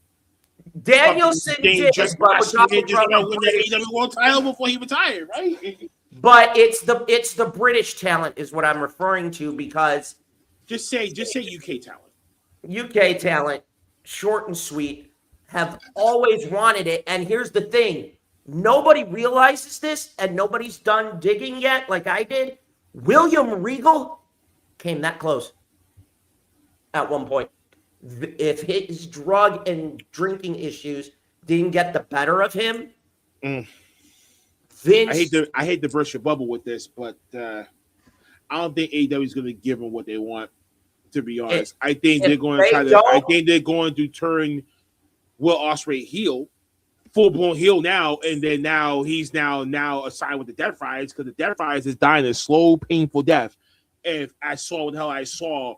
Danielson did, but we're talking just about win the AEW World Title before he retired, right? But it's the British talent is what I'm referring to, because just say UK talent. UK talent, short and sweet, have always wanted it. And here's the thing. Nobody realizes this, and nobody's done digging yet like I did. William Regal came that close at one point. If his drug and drinking issues didn't get the better of him, Vince... I hate to burst your bubble with this, but I don't think AEW is going to give them what they want, to be honest. I think they're going to turn Will Ospreay heel, full-blown heel now, and then now he's now assigned with the Death Riders, because the Death Riders is dying a slow, painful death. If I saw what the hell I saw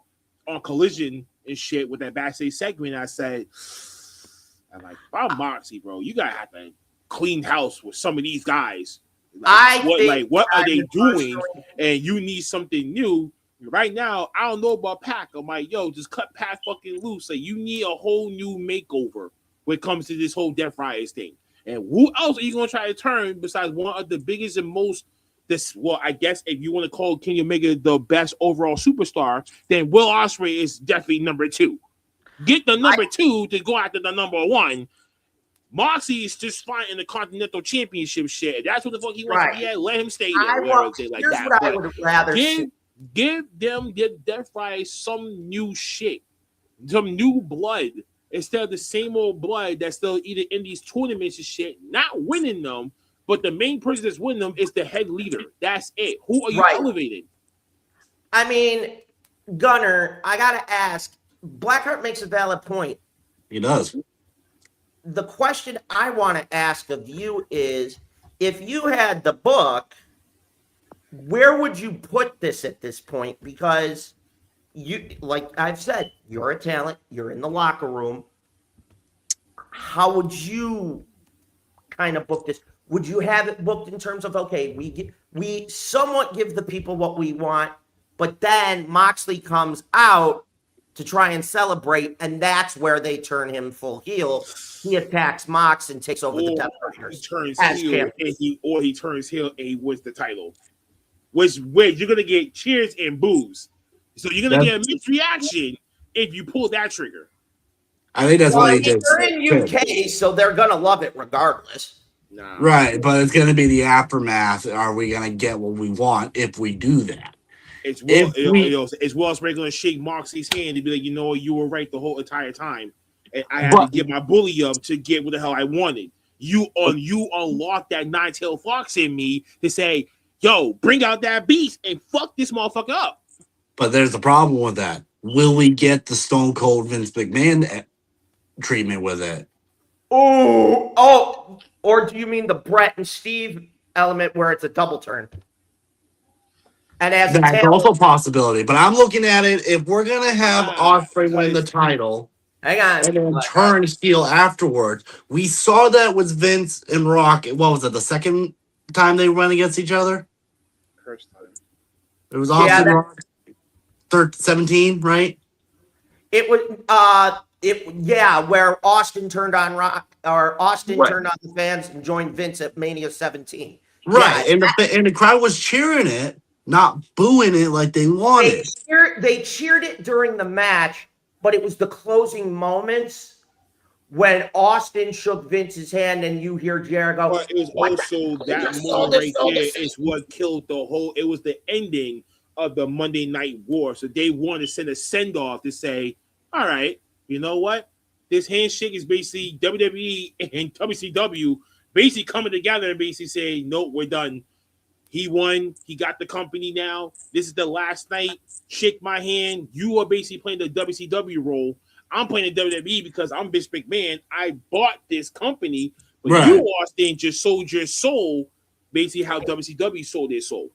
on Collision and shit with that backstage segment, I said, I'm like, I'm Moxie, bro. You gotta have to clean house with some of these guys. What are they doing? And you need something new. Right now, I don't know about Pac. I'm like, yo, just cut Pac fucking loose. Like, you need a whole new makeover when it comes to this whole Death Riders thing. And who else are you gonna try to turn besides one of the biggest and most I guess if you want to call Kenny Omega the best overall superstar, then Will Ospreay is definitely number 2. Get the number 2 to go after the number 1. Moxie is just fine in the Continental Championship shit. If that's what the fuck he wants to be at, let him stay there. I would rather give them the Death Riders some new shit, some new blood, instead of the same old blood that's still either in these tournaments and shit, not winning them. But the main person that's winning them is the head leader. That's it. Who are you elevating? I mean, Gunner, I got to ask, Blackheart makes a valid point. He does. The question I want to ask of you is, if you had the book, where would you put this at this point? Because you, like I've said, you're a talent. You're in the locker room. How would you kind of book this? Would you have it booked in terms of, okay, we somewhat give the people what we want, but then Moxley comes out to try and celebrate, and that's where they turn him full heel. He attacks Mox and takes over the Death Riders. He turns heel, he turns heel and he wins the title. Which you're gonna get cheers and boos. So you're gonna get a mixed reaction if you pull that trigger. I think that's what he did. They're in UK, so they're gonna love it regardless. Nah. Right, but it's going to be the aftermath. Are we going to get what we want if we do that? It's Will Ospreay going to shake Moxie's hand and be like, you know, you were right the whole entire time, and I had to get my bully up to get what the hell I wanted. You unlocked that nine-tailed fox in me to say, yo, bring out that beast and fuck this motherfucker up. But there's a problem with that. Will we get the Stone Cold Vince McMahon treatment with it? Oh, or do you mean the Brett and Steve element where it's a double turn? And as that's also a possibility. But I'm looking at it, if we're gonna have Ospreay win the title, hang on, and then turn heel afterwards, we saw that with Vince and Rock. What was it? The second time they went against each other? First time. It was Austin Rock. 17, right? It was where Austin turned on Rock, or Austin turned on the fans and joined Vince at Mania 17. Right, yeah, and the crowd was cheering it, not booing it like they wanted. They cheered it during the match, but it was the closing moments when Austin shook Vince's hand and you hear Jericho. But it was also that moment right there is what killed the whole. It was the ending of the Monday Night War. So they wanted to send a send-off to say, all right, you know what? This handshake is basically WWE and WCW basically coming together and basically saying, nope, we're done. He won. He got the company now. This is the last night. Shake my hand. You are basically playing the WCW role. I'm playing the WWE because I'm Vince McMahon. I bought this company, but Right. you, Austin, just sold your soul. Basically, how WCW sold their soul.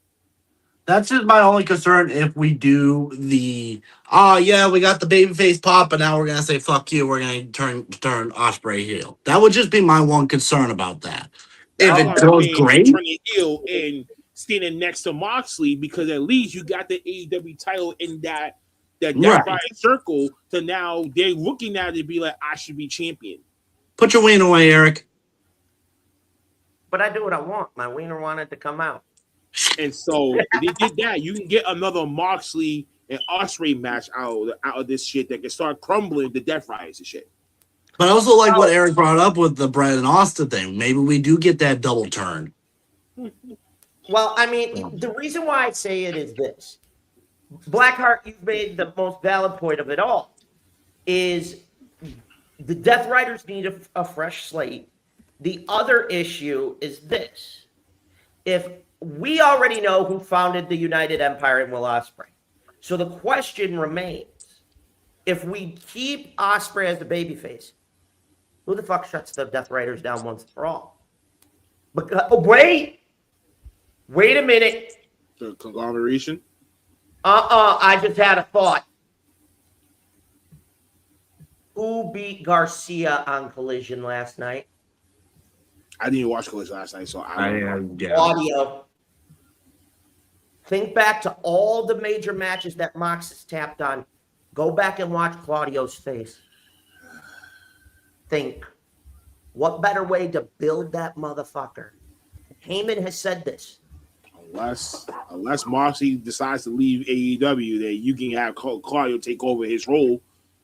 That's just my only concern if we do the yeah, we got the babyface pop, but now we're gonna say fuck you, we're gonna turn Ospreay heel. That would just be my one concern about that. If it goes great, turning heel and standing next to Moxley, because at least you got the AEW title in that right circle. To now they're looking at it to be like, I should be champion. Put your wiener away, Eric. But I do what I want. My wiener wanted to come out. And so they did that. You can get another Moxley and Ospreay match out of this shit that can start crumbling the Death Riders and shit. But I also like what Eric brought up with the Brett and Austin thing. Maybe we do get that double turn. Well, I mean, the reason why I say it is this. Blackheart, you've made the most valid point of it all, is the Death Riders need a fresh slate. The other issue is this. If we already know who founded the United Empire and Will Ospreay. So the question remains, if we keep Ospreay as the babyface, who the fuck shuts the Death Riders down once for all? Because, wait a minute. The conglomeration? I just had a thought. Who beat Garcia on Collision last night? I didn't watch Collision last night, so I don't know. Audio. Think back to all the major matches that Mox has tapped on. Go back and watch Claudio's face. Think. What better way to build that motherfucker? Heyman has said this. Unless Moxley decides to leave AEW, then you can have Claudio take over his role,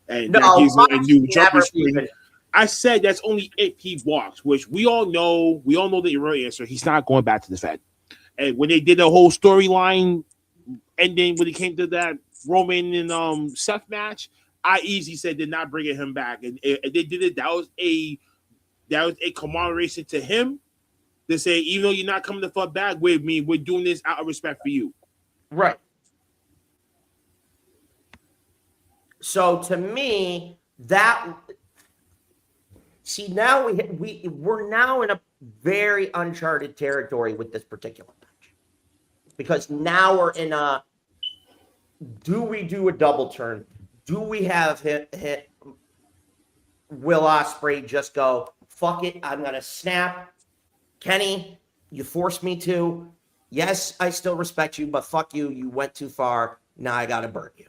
and that gives him a new jumper screen. I said that's only if he walks, which we all know. We all know the real answer. He's not going back to the Fed. And when they did the whole storyline ending, when it came to that Roman and Seth match, I easily said they're not bringing him back. And they did it. That was a commemoration to him to say, even though you're not coming to fuck back with me, we're doing this out of respect for you. Right. So to me, now we're now in a very uncharted territory with this particular match, because now we're in a, do we do a double turn? Do we have hit Will Ospreay just go, fuck it, I'm gonna snap. Kenny, you forced me to. Yes, I still respect you, but fuck you, you went too far. Now I gotta burn you.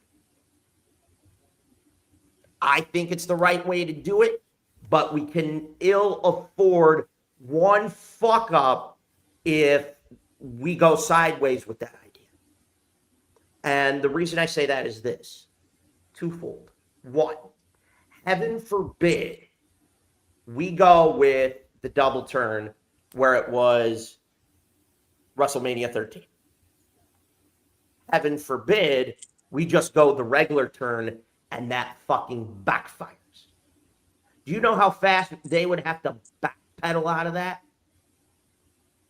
I think it's the right way to do it, but we can ill afford one fuck up if we go sideways with that idea. And the reason I say that is this. Twofold. One, heaven forbid we go with the double turn where it was WrestleMania 13. Heaven forbid we just go the regular turn and that fucking backfires. Do you know how fast they would have to backpedal out of that?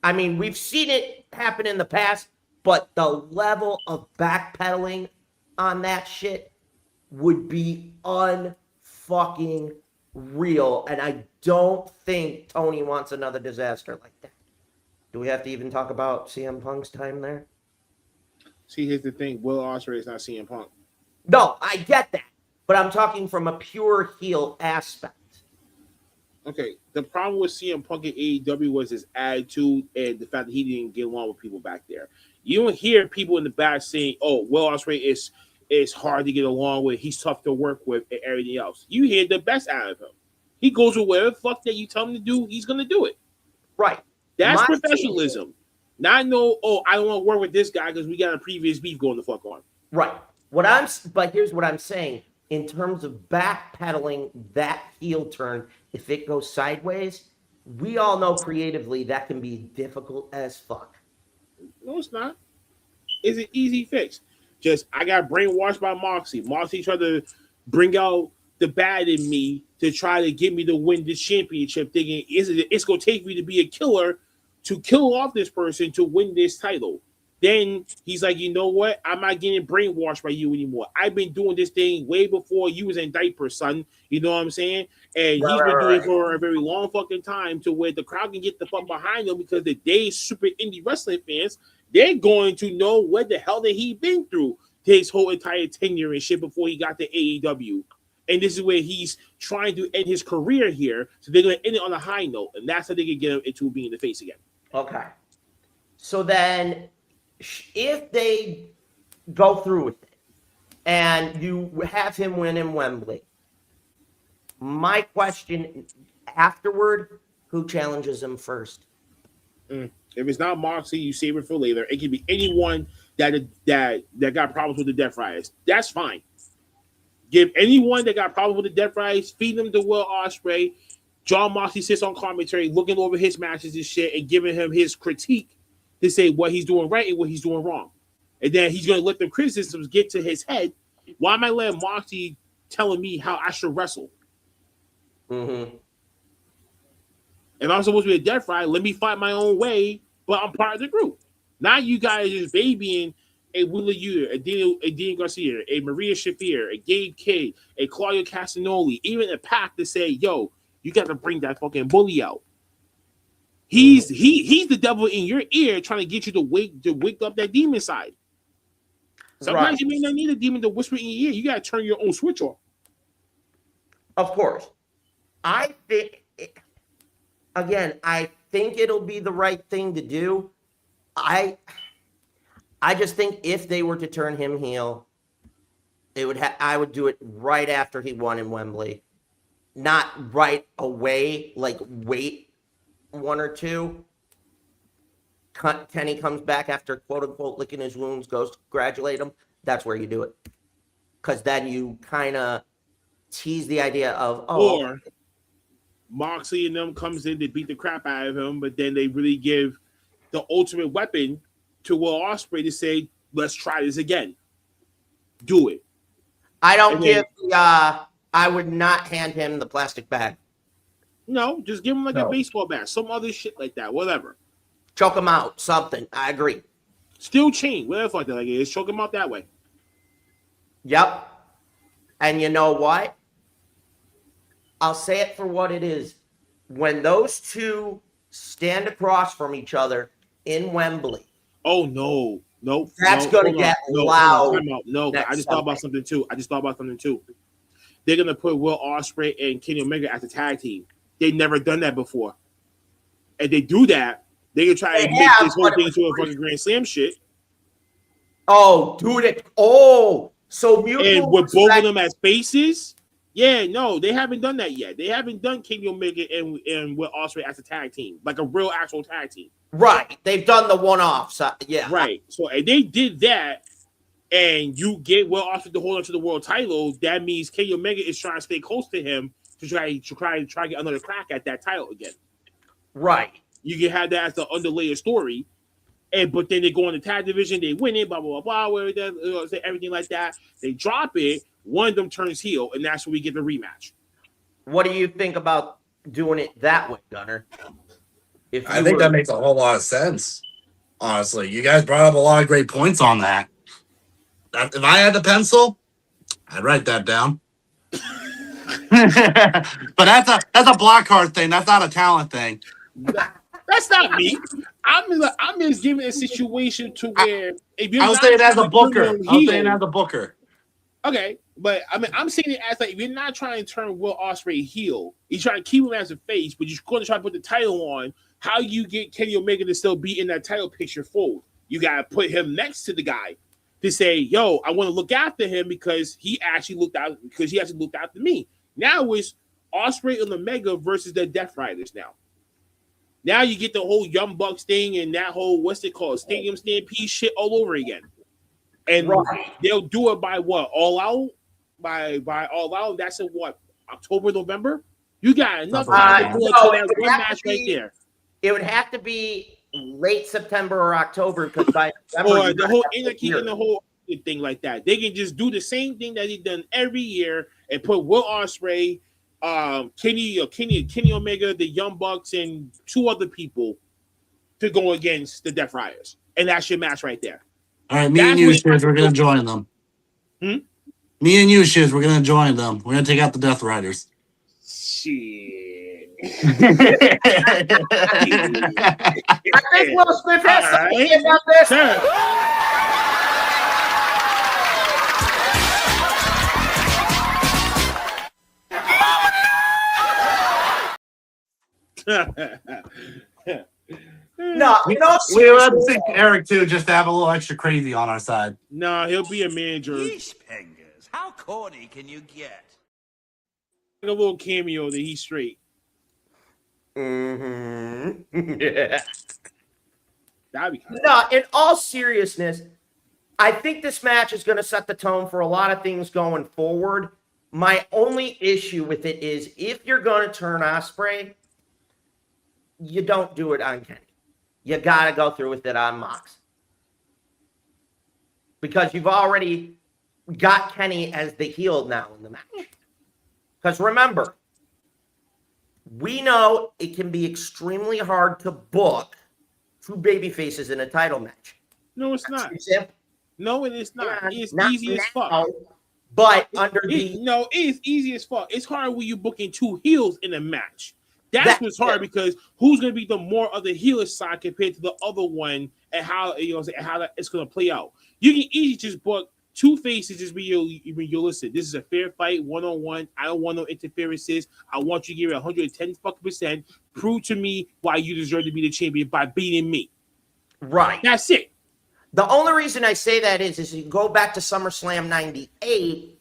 I mean, we've seen it happen in the past, but the level of backpedaling on that shit would be unfucking real. And I don't think Tony wants another disaster like that. Do we have to even talk about CM Punk's time there? See, here's the thing. Will Ospreay is not CM Punk. No, I get that. But I'm talking from a pure heel aspect. Okay, the problem with CM Punk at AEW was his attitude and the fact that he didn't get along with people back there. You don't hear people in the back saying, oh, Will Ospreay is hard to get along with. He's tough to work with and everything else. You hear the best out of him. He goes with whatever the fuck that you tell him to do, he's going to do it. Right. That's professionalism. Not know, oh, I don't want to work with this guy because we got a previous beef going the fuck on. Right. But here's what I'm saying. In terms of backpedaling that heel turn, if it goes sideways, we all know creatively that can be difficult as fuck. No, it's not. It's an easy fix. Just, I got brainwashed by Moxley. Moxley tried to bring out the bad in me to try to get me to win this championship, thinking it's going to take me to be a killer to kill off this person to win this title. Then he's like, you know what? I'm not getting brainwashed by you anymore. I've been doing this thing way before you was in diapers, son. You know what I'm saying? And he's been doing it for a very long fucking time to where the crowd can get the fuck behind him because the day super indie wrestling fans, they're going to know what the hell that he been through his whole entire tenure and shit before he got to AEW. And this is where he's trying to end his career here. So they're going to end it on a high note. And that's how they can get him into being the face again. Okay. So then, if they go through with it and you have him win in Wembley, my question afterward, who challenges him first? If it's not Moxley, you save it for later. It can be anyone that got problems with the Death Riders. That's fine. Give anyone that got problems with the Death Riders, feed them to Will Ospreay. John Moxley sits on commentary looking over his matches and shit and giving him his critique to say what he's doing right and what he's doing wrong. And then he's going to let the criticisms get to his head. Why am I letting Moxley telling me how I should wrestle? Mm-hmm. If I'm supposed to be a Death Rider, let me fight my own way, but I'm part of the group. Now you guys is babying a Willa Uter, a Dean Garcia, a Maria Shafir, a Gabe Kidd, a Claudio Castagnoli, even a Pac to say, yo, you got to bring that fucking bully out. He's the devil in your ear trying to get you to wake up that demon side. Sometimes you may not need a demon to whisper in your ear. You got to turn your own switch on. Of course. I think it'll be the right thing to do. I just think if they were to turn him heel, I would do it right after he won in Wembley. Not right away, like wait 1 or 2. Kenny comes back after quote unquote licking his wounds, goes to congratulate him. That's where you do it. Because then you kind of tease the idea of, or Moxley and them comes in to beat the crap out of him, but then they really give the ultimate weapon to Will Ospreay to say, let's try this again. Do it. I would not hand him the plastic bag. No, just give him a baseball bat, some other shit like that, whatever. Choke him out, something. I agree. Steel chain, whatever like that. Like it is, choke him out that way. Yep. And you know what? I'll say it for what it is. When those two stand across from each other in Wembley. Oh, no. Nope. That's going to get loud. No, I just thought about something too. They're going to put Will Ospreay and Kenny Omega as a tag team. They've never done that before. And they do that, they can try and make this whole thing to a fucking Grand Slam shit. Oh, dude. So and with both of them as faces? Yeah, no, they haven't done that yet. They haven't done Kenny Omega and Will Ospreay as a tag team, like a real actual tag team. Right. They've done the one-offs. Yeah. Right. So and they did that, and you get Will Ospreay to hold on to the world title. That means Kenny Omega is trying to stay close to him to try to get another crack at that title again. Right. You can have that as the underlayer story. But then they go in the tag division, they win it, blah, blah, blah, blah, everything like that. They drop it. One of them turns heel, and that's when we get the rematch. What do you think about doing it that way, Gunner? I think that makes a whole lot of sense. Honestly, you guys brought up a lot of great points on that. If I had the pencil, I'd write that down. But that's a block card thing. That's not a talent thing. That's not me. I'm just giving a situation to where if you're I was saying it as a booker. Okay, but I mean, I'm saying it as like if you're not trying to turn Will Ospreay heel, you're trying to keep him as a face, but you're going to try to put the title on. How you get Kenny Omega to still be in that title picture forward? You got to put him next to the guy to say, "Yo, I want to look after him because he actually looked out after me." Now it's Ospreay and Omega versus the Death Riders. Now you get the whole Young Bucks thing and that whole what's it called Stadium Stampede shit all over again. And they'll do it by what? All Out? By All Out? That's in what? October, November? You got enough time to go to that one match right there. It would have to be late September or October because by November, or the whole anarchy and the whole thing like that. They can just do the same thing that they've done every year and put Will Ospreay, Kenny Omega, the Young Bucks, and 2 other people to go against the Death Riders. And that's your match right there. All right, me and you, Shiz, we're going to join them. Me and you, Shiz, we're going to join them. We're going to take out the Death Riders. Shit. I think Will Smith has something to say about this. No, we have to think Eric too, just to have a little extra crazy on our side. No, he'll be a manager. Yeesh, Pengers. How corny can you get? A little cameo that he's straight. Mm-hmm. Yeah. That'd be No, in all seriousness, I think this match is going to set the tone for a lot of things going forward. My only issue with it is if you're going to turn Ospreay, you don't do it on Kenny. You got to go through with it on Mox. Because you've already got Kenny as the heel now in the match. Because remember, we know it can be extremely hard to book two baby faces in a title match. No, it's not. No, it is not. It's easy as fuck. But under the... No, it's easy as fuck. It's hard when you're booking two heels in a match. That's what's hard because who's going to be the more of the healer side compared to the other one and how how it's going to play out. You can easily just book two faces, just be you listen. This is a fair fight, 1-on-1. I don't want no interferences. I want you to give it 110%. Prove to me why you deserve to be the champion by beating me. Right. That's it. The only reason I say that is you go back to SummerSlam 98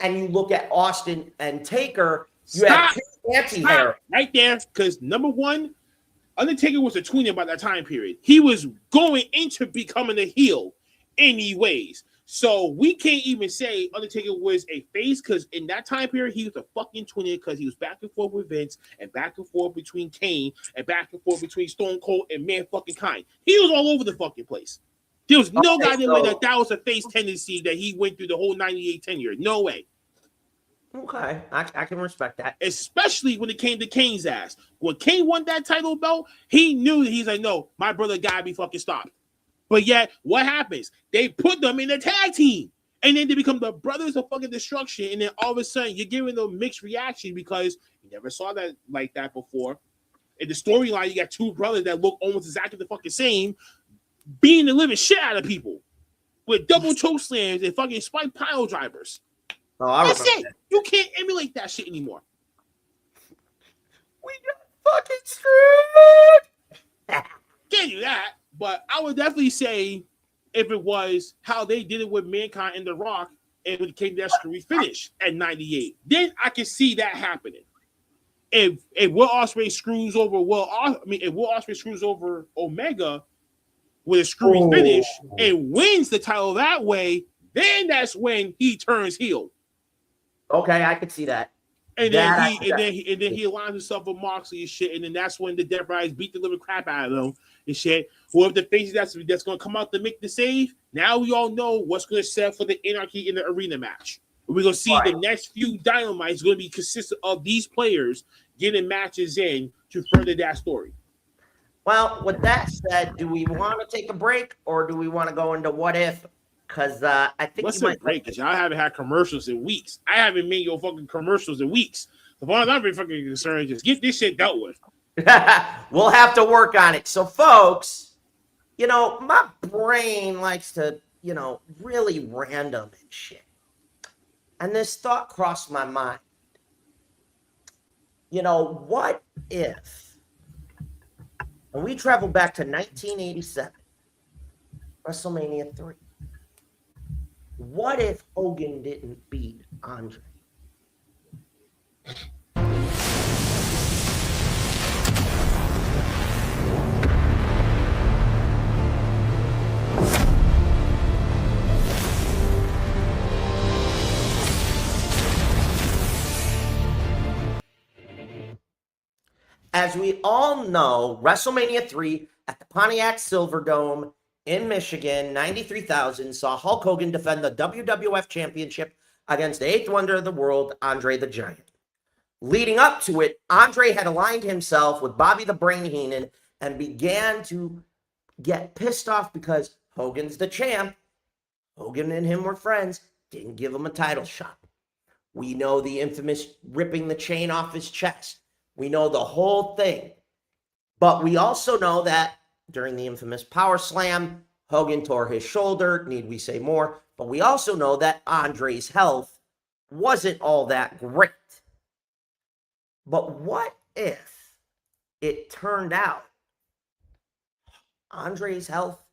and you look at Austin and Taker, you have two anti-hair. Right there, because number one, Undertaker was a tweener by that time period. He was going into becoming a heel anyways. So we can't even say Undertaker was a face because in that time period, he was a fucking tweener because he was back and forth with Vince and back and forth between Kane and back and forth between Stone Cold and Man fucking Kind. He was all over the fucking place. There was no goddamn way that was a face tendency that he went through the whole 98 tenure. No way. Okay, I can respect that. Especially when it came to Kane's ass. When Kane won that title belt, he knew that he's like, no, my brother gotta be fucking stopped. But yet, what happens? They put them in a tag team. And then they become the brothers of fucking destruction. And then all of a sudden, you're giving them mixed reaction because you never saw that like that before. In the storyline, you got two brothers that look almost exactly the fucking same, beating the living shit out of people with double choke slams and fucking spike pile drivers. Oh, that's it. You can't emulate that shit anymore. We got fucking screwed. Can't do that. But I would definitely say if it was how they did it with Mankind and The Rock and when it came to that screwy finish at 98, then I can see that happening. If Will Ospreay screws over if Will Ospreay screws over Omega with a screwy finish and wins the title that way, then that's when he turns heel. Okay, I could see that. And then he aligns himself with Moxley and shit, and then that's when the Death Riders beat the living crap out of them and shit. Whoever the faces that's going to come out to make the save, now we all know what's going to set for the Anarchy in the arena match. We're going to see the next few Dynamites going to be consistent of these players getting matches in to further that story. Well, with that said, do we want to take a break or do we want to go into what if? Because I think what's a break? Because y'all haven't had commercials in weeks. I haven't made your fucking commercials in weeks. As far as I'm fucking concerned, just get this shit dealt with. We'll have to work on it. So, folks, my brain likes to, really random and shit. And this thought crossed my mind. What if? And we travel back to 1987, WrestleMania 3. What if Hogan didn't beat Andre? As we all know, WrestleMania 3 at the Pontiac Silverdome in Michigan, 93,000, saw Hulk Hogan defend the WWF Championship against the eighth wonder of the world, Andre the Giant. Leading up to it, Andre had aligned himself with Bobby the Brain Heenan and began to get pissed off because Hogan's the champ. Hogan and him were friends, didn't give him a title shot. We know the infamous ripping the chain off his chest. We know the whole thing. But we also know that during the infamous Power Slam, Hogan tore his shoulder. Need we say more? But we also know that Andre's health wasn't all that great. But what if it turned out Andre's health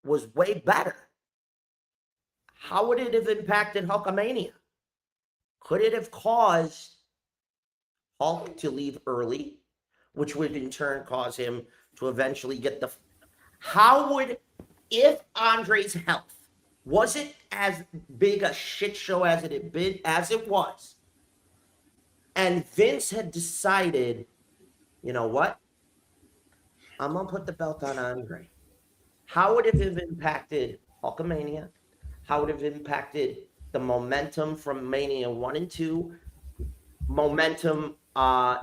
was way better? How would it have impacted Hulkamania? Could it have caused Hulk to leave early, which would in turn cause him to eventually get the... How would, if Andre's health wasn't as big a shit show as it had been, as it was, and Vince had decided, you know what? I'm going to put the belt on Andre. How would it have impacted Hulkamania? How would it have impacted the momentum from Mania 1 and 2? Momentum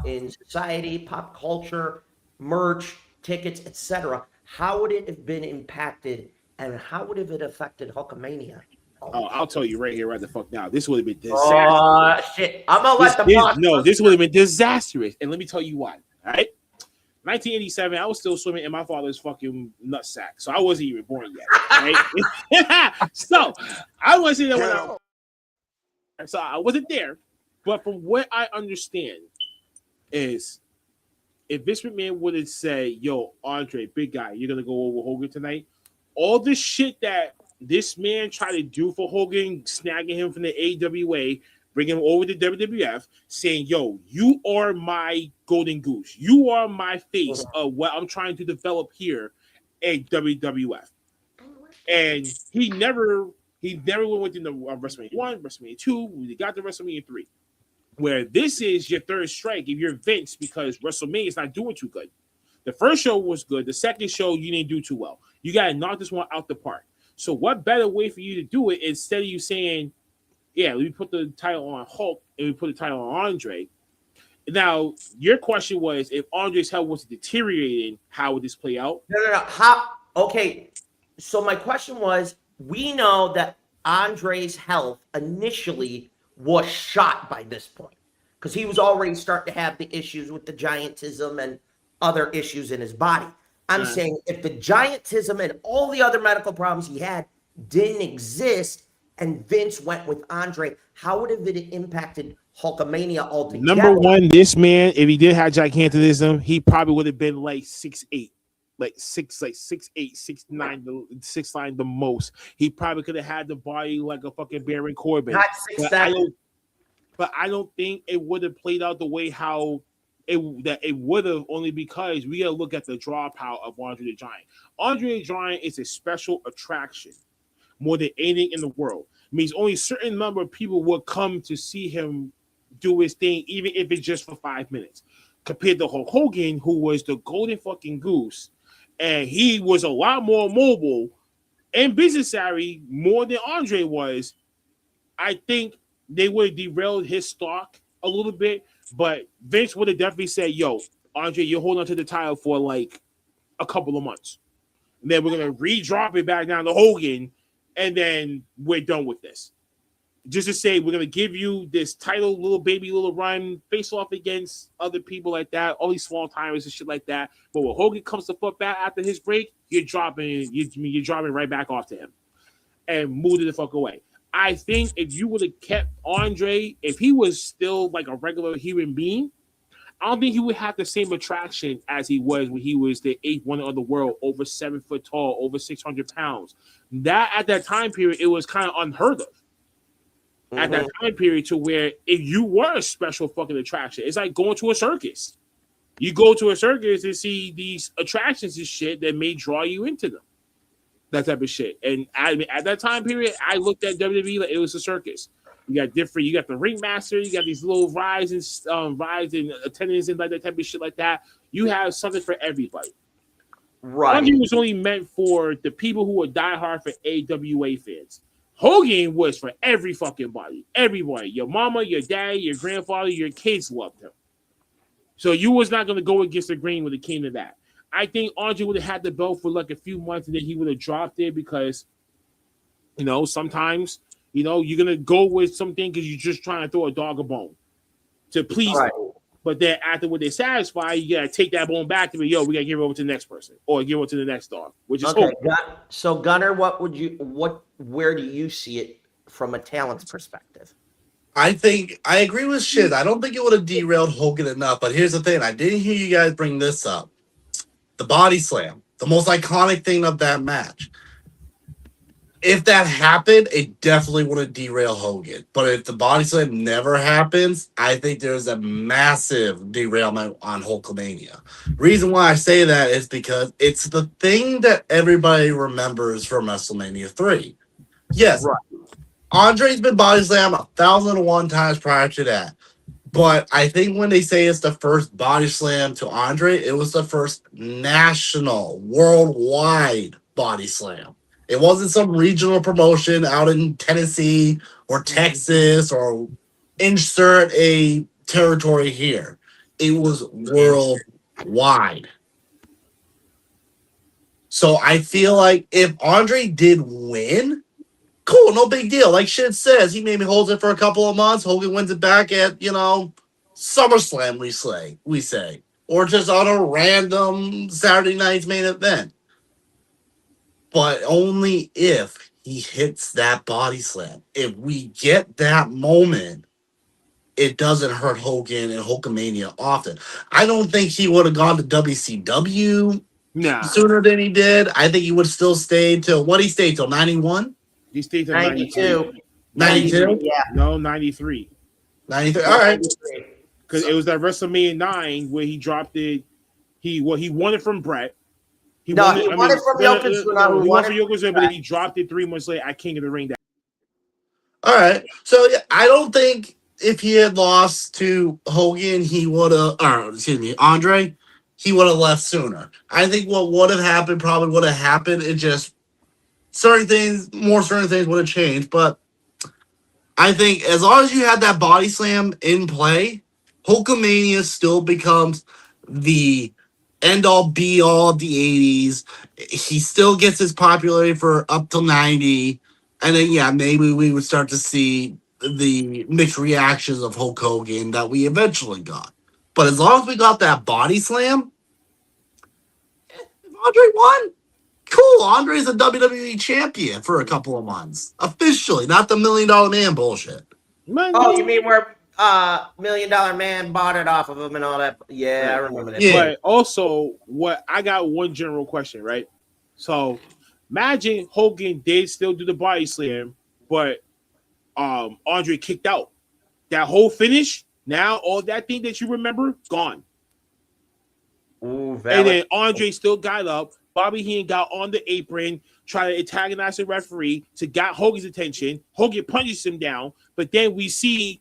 in society, pop culture, merch, tickets, etc. How would it have been impacted, and how would it have affected Hulkamania? Oh, I'll tell you right here, right the fuck now. This would have been disastrous. Shit. I'm gonna let the boss. No, this would have been disastrous, and let me tell you why. All right, 1987, I was still swimming in my father's fucking nutsack, so I wasn't even born yet. Right? So I wasn't there so I wasn't there. But from what I understand is, if Vince McMahon would have said, "Yo, Andre, big guy, you're gonna go over Hogan tonight," all the shit that this man tried to do for Hogan, snagging him from the AWA, bringing him over to WWF, saying, "Yo, you are my golden goose. You are my face of what I'm trying to develop here at WWF." And he never went into WrestleMania 1, WrestleMania 2. We got to WrestleMania 3. Where this is your third strike if you're Vince, because WrestleMania is not doing too good. The first show was good. The second show, you didn't do too well. You got to knock this one out the park. So what better way for you to do it instead of you saying, yeah, let me put the title on Hulk and we put the title on Andre. Now, your question was, if Andre's health was deteriorating, how would this play out? No. How? Okay. So my question was, we know that Andre's health initially was shot by this point because he was already starting to have the issues with the giantism and other issues in his body. I'm saying if the giantism and all the other medical problems he had didn't exist and Vince went with Andre, how would have it impacted Hulkamania altogether? Number one, this man, if he did have gigantism, he probably would have been like 6'8", like 6'8", 6'9", the most. He probably could have had the body like a fucking Baron Corbin. Not 6'7". But I don't think it would have played out the way how it would have, only because we got to look at the draw power of Andre the Giant. Andre the Giant is a special attraction more than anything in the world. It means only a certain number of people will come to see him do his thing, even if it's just for 5 minutes. Compared to Hulk Hogan, who was the golden fucking goose, and he was a lot more mobile and business savvy more than Andre was, I think they would have derailed his stock a little bit. But Vince would have definitely said, "Yo, Andre, you're holding on to the title for like a couple of months. And then we're going to re-drop it back down to Hogan, and then we're done with this." Just to say, we're going to give you this title, little run, face off against other people like that, all these small timers and shit like that. But when Hogan comes to foot back after his break, you're dropping right back off to him and move it the fuck away. I think if you would have kept Andre, if he was still like a regular human being, I don't think he would have the same attraction as he was when he was the 8th wonder of the world, over 7 foot tall, over 600 pounds. That at that time period, it was kind of unheard of. At that time period, to where if you were a special fucking attraction, it's like going to a circus. You go to a circus and see these attractions and shit that may draw you into them. That type of shit. And at that time period, I looked at WWE like it was a circus. You got the ringmaster, you got these little rides and attendants and like that type of shit like that. You have something for everybody. Right. Hogan was only meant for the people who were diehard for AWA fans. Hogan was for every fucking body. Everybody. Your mama, your dad, your grandfather, your kids loved him. So you was not going to go against the grain when it came to that. I think Andre would have had the belt for like a few months and then he would have dropped it because, sometimes, you're going to go with something because you're just trying to throw a dog a bone to please them. But then after they're satisfied, you got to take that bone back to be, we got to give it over to the next person or give it to the next dog, which is okay. So Gunner, where do you see it from a talent's perspective? I think I agree with Shiz. I don't think it would have derailed Hogan enough. But here's the thing: I didn't hear you guys bring this up. The body slam, the most iconic thing of that match. If that happened, it definitely would have derailed Hogan. But if the body slam never happens, I think there's a massive derailment on Hulkamania. Reason why I say that is because it's the thing that everybody remembers from WrestleMania 3. Yes, Right. Andre's been body slammed 1,001 times prior to that. But I think when they say it's the first body slam to Andre, it was the first national, worldwide body slam. It wasn't some regional promotion out in Tennessee or Texas or insert a territory here. It was worldwide. So I feel like if Andre did win, cool, no big deal. Like Shit says, he maybe holds it for a couple of months. Hogan wins it back at, SummerSlam, we say. Or just on a random Saturday night's main event. But only if he hits that body slam. If we get that moment, it doesn't hurt Hogan and Hulkamania often. I don't think he would have gone to WCW sooner than he did. I think he would still stay till, what he stayed till, 91? He stayed till 92. 92? Yeah. No, 93. 93. All right. Because it was that WrestleMania 9 where he dropped it. He won it from Brett. He won it from Yokozuna. He won from Yokozuna, but then he dropped it 3 months later at King of the Ring. All right. So I don't think if he had lost to Hogan, he would have, Andre, he would have left sooner. I think what would have happened probably would have happened. It just certain things would have changed. But I think as long as you had that body slam in play, Hulkamania still becomes the end-all, be-all of the 80s. He still gets his popularity for up till 90. And then, maybe we would start to see the mixed reactions of Hulk Hogan that we eventually got. But as long as we got that body slam, if Andre won, cool. Andre's a WWE champion for a couple of months. Officially, not the $1 Million Man bullshit. Oh, you mean where $1 Million Man bought it off of him and all that? Yeah, I remember that. Yeah. But also, I got one general question, right? So imagine Hogan did still do the body slam, but Andre kicked out. That whole finish, now all that thing that you remember, gone. Ooh, and then Andre still got up. Bobby Heenan got on the apron, tried to antagonize the referee to get Hogan's attention. Hogan punches him down, but then we see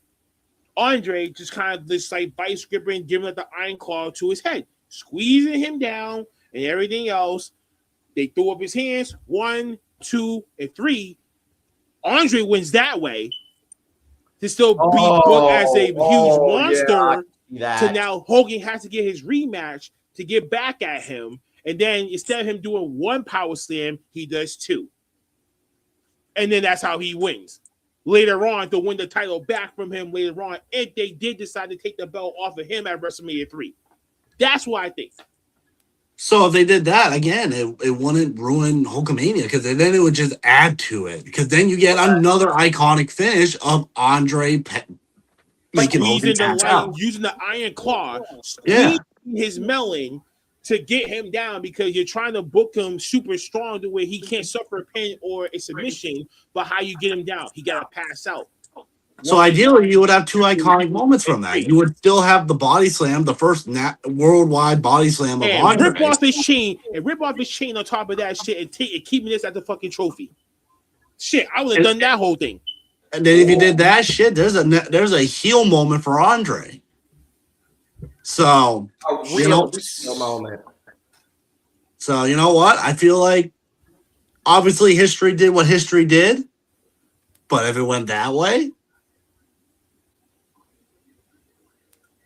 Andre just kind of this like vice gripping, giving like the iron claw to his head, squeezing him down and everything else. They threw up his hands, 1, 2, and 3. Andre wins that way to still be booked as a huge monster. So now Hogan has to get his rematch to get back at him. And then instead of him doing 1 power slam, he does 2. And then that's how he wins. Later on, to win the title back from him later on, if they did decide to take the belt off of him at WrestleMania 3. That's what I think. So if they did that, again, it wouldn't ruin Hulkamania because then it would just add to it. Because then you get another iconic finish of Andre making Hogan tap out. Using the iron claw, squeezing his melon to get him down because you're trying to book him super strong to where he can't suffer a pin or a submission, but how you get him down? He got to pass out. So ideally, you would have 2 iconic moments from that. You would still have the body slam, the first worldwide body slam of Andre. Rip off his chain on top of that shit and keeping this at the fucking trophy. Shit, I would have done that whole thing. And then if you did that shit, there's a heel moment for Andre. So moment. So you know what? I feel like obviously history did what history did, but if it went that way,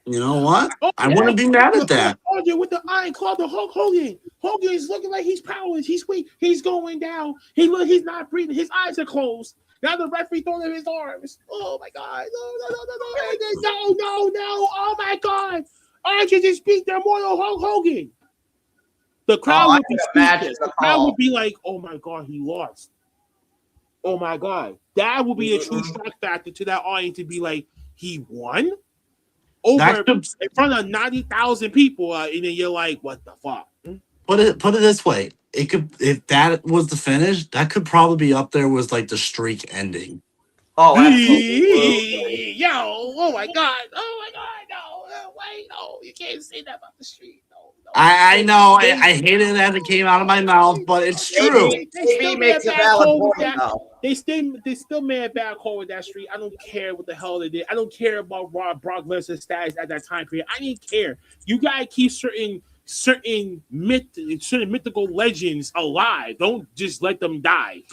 you know what? I wouldn't be mad at that. Andre with the iron claw to Hulk Hogan. Hogan is looking like he's powerless. He's weak. He's going down. He's not breathing. His eyes are closed. Now the referee throwing him his arms. Oh my God! No! Oh my God! Andre just beat the immortal Hulk Hogan. The crowd would be speechless. The crowd would be like, "Oh my God, he lost." Oh my God, that would be a true shock factor to that audience to be like, "He won." Over in front of 90,000 people, and then you're like, "What the fuck?" Put it this way: it could, if that was the finish, that could probably be up there with like the streak ending. Oh, absolutely. Yo! Oh my God! No! Wait! No! You can't say that about the streak. No. I know. I hate it as it came out of my mouth, but it's true. They still made a bad call with that streak. I don't care what the hell they did. I don't care about Brock Lesnar's status at that time period. I didn't care. You gotta keep certain mythical legends alive. Don't just let them die.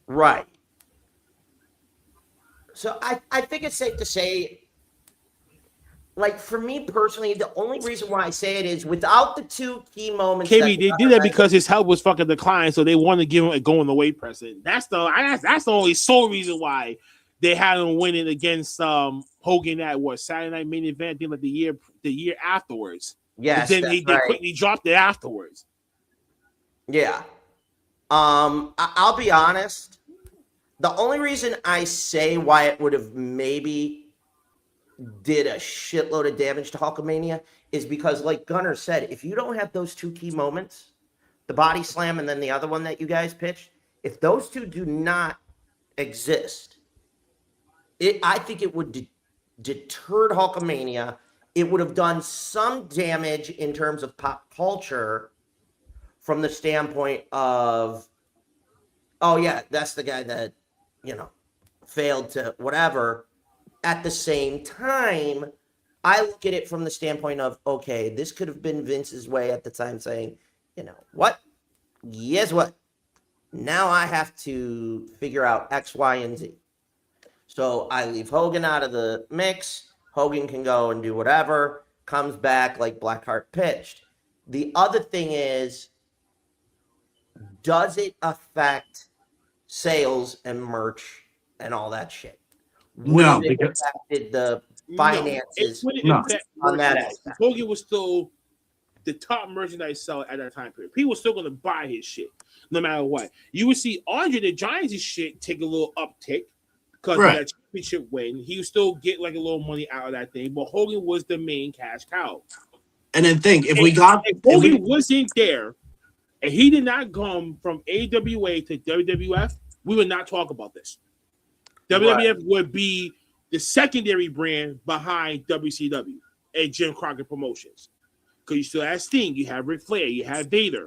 Right. So I think it's safe to say, like, for me personally, the only reason why I say it is without the two key moments. KB, they did that because his health was fucking declining, so they wanted to give him a go in the weight pressing. That's the only sole reason why they had him winning against Hogan at Saturday Night Main Event. I think like the year afterwards. Yes, then they quickly dropped it afterwards. Yeah. I'll be honest. The only reason I say why it would have maybe did a shitload of damage to Hulkamania is because, like Gunnar said, if you don't have those two key moments, the body slam and then the other one that you guys pitched, if those two do not exist, I think it would deterred Hulkamania. It would have done some damage in terms of pop culture from the standpoint of, oh yeah, that's the guy that, failed to whatever. At the same time, I look at it from the standpoint of, okay, this could have been Vince's way at the time saying, what? Guess what? Now I have to figure out X, Y, and Z. So I leave Hogan out of the mix. Hogan can go and do whatever, comes back like Blackheart pitched. The other thing is, does it affect sales and merch and all that shit? No, it affected the finances on that aspect. Hogan was still the top merchandise seller at that time period. People were still going to buy his shit no matter what. You would see Andre the Giant's shit take a little uptick because of that championship win. He would still get like a little money out of that thing, but Hogan was the main cash cow. And then think, if Hogan wasn't there and he did not come from AWA to WWF, we would not talk about this. WWF would be the secondary brand behind WCW and Jim Crockett Promotions. Because you still had Sting, you had Ric Flair, you had Vader,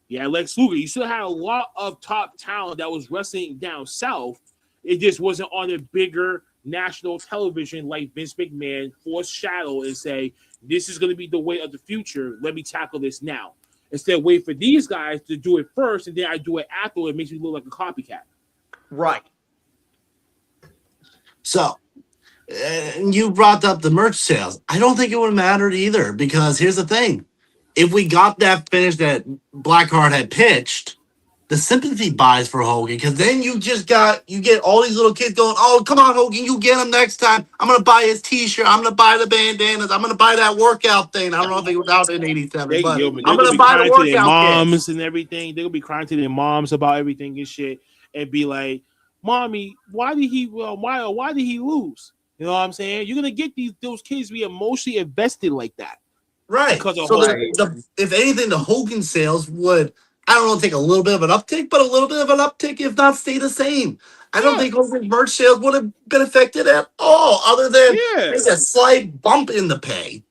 you had Lex Luger. You still had a lot of top talent that was wrestling down south. It just wasn't on a bigger national television like Vince McMahon foreshadow and say, this is going to be the way of the future. Let me tackle this now. Instead, wait for these guys to do it first, and then I do it after. It makes me look like a copycat. Right. So, and you brought up the merch sales. I don't think it would have mattered either, because here's the thing. If we got that finish that Blackheart had pitched, the sympathy buys for Hogan, because then you get all these little kids going, oh, come on, Hogan, you get him next time. I'm going to buy his t-shirt. I'm going to buy the bandanas. I'm going to buy that workout thing. I don't know if it was out in 87, but I'm going to buy the workout moms kit. And everything. They're going to be crying to their moms about everything and shit and be like, Mommy, why did he lose? You know what I'm saying? You're going to get those kids to be emotionally invested like that. Right. Because of so if anything, the Hogan sales would, I don't know, take a little bit of an uptick, but a little bit of an uptick, if not stay the same. I don't think Hogan's merch sales would have been affected at all, other than maybe a slight bump in the pay.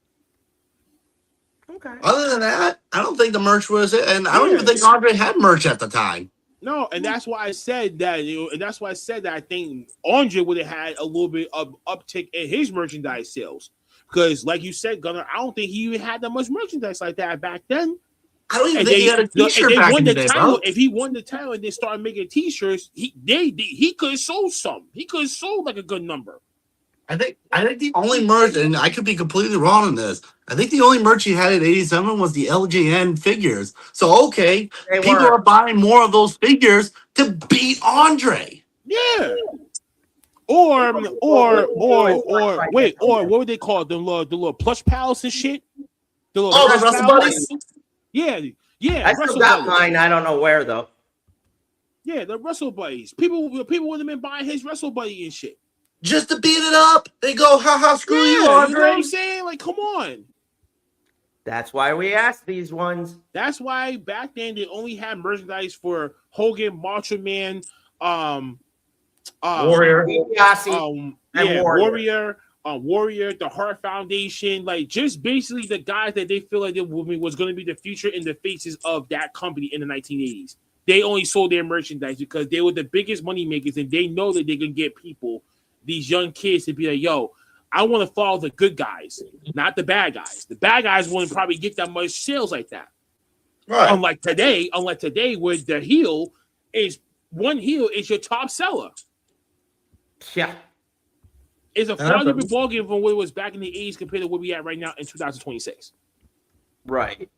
Okay. Other than that, I don't think the merch was it, and I don't even think Andre had merch at the time. No, and that's why I said that. And that's why I said that I think Andre would have had a little bit of uptick in his merchandise sales, because, like you said, Gunnar, I don't think he even had that much merchandise like that back then. I don't even think he had a t-shirt back in the day, bro. If he won the title and they started making t-shirts, he could have sold some. He could have sold like a good number. I think the only merch, and I could be completely wrong on this. I think the only merch he had at 87 was the LJN figures. So okay, They people were. are buying more of those figures to beat Andre. Yeah. Or wait, or what would they call it? The little plush pals and shit? The little Oh, the plush Wrestle pals? Buddies? Yeah. I still Wrestle got Buddies. mine. I don't know where though. Yeah, the Wrestle Buddies. People would have been buying his Wrestle Buddy and shit. Just to beat it up. They go, haha, screw you, You know Andre. what I'm saying? Like, come on. That's why we asked these ones. That's why back then they only had merchandise for Hogan, Macho Man, Warrior. Yasi, and Warrior, Warrior, the Heart Foundation, like just basically the guys that they feel like they was going to be the future and the faces of that company in the 1980s. They only sold their merchandise because they were the biggest money makers, and they know that they can get people, these young kids, to be like, "Yo, I want to follow the good guys, not the bad guys. The bad guys wouldn't probably get that much sales like that." Right. Unlike today, where the heel is your top seller. Yeah. It's a far different ballgame from what it was back in the 80s compared to where we at right now in 2026. Right.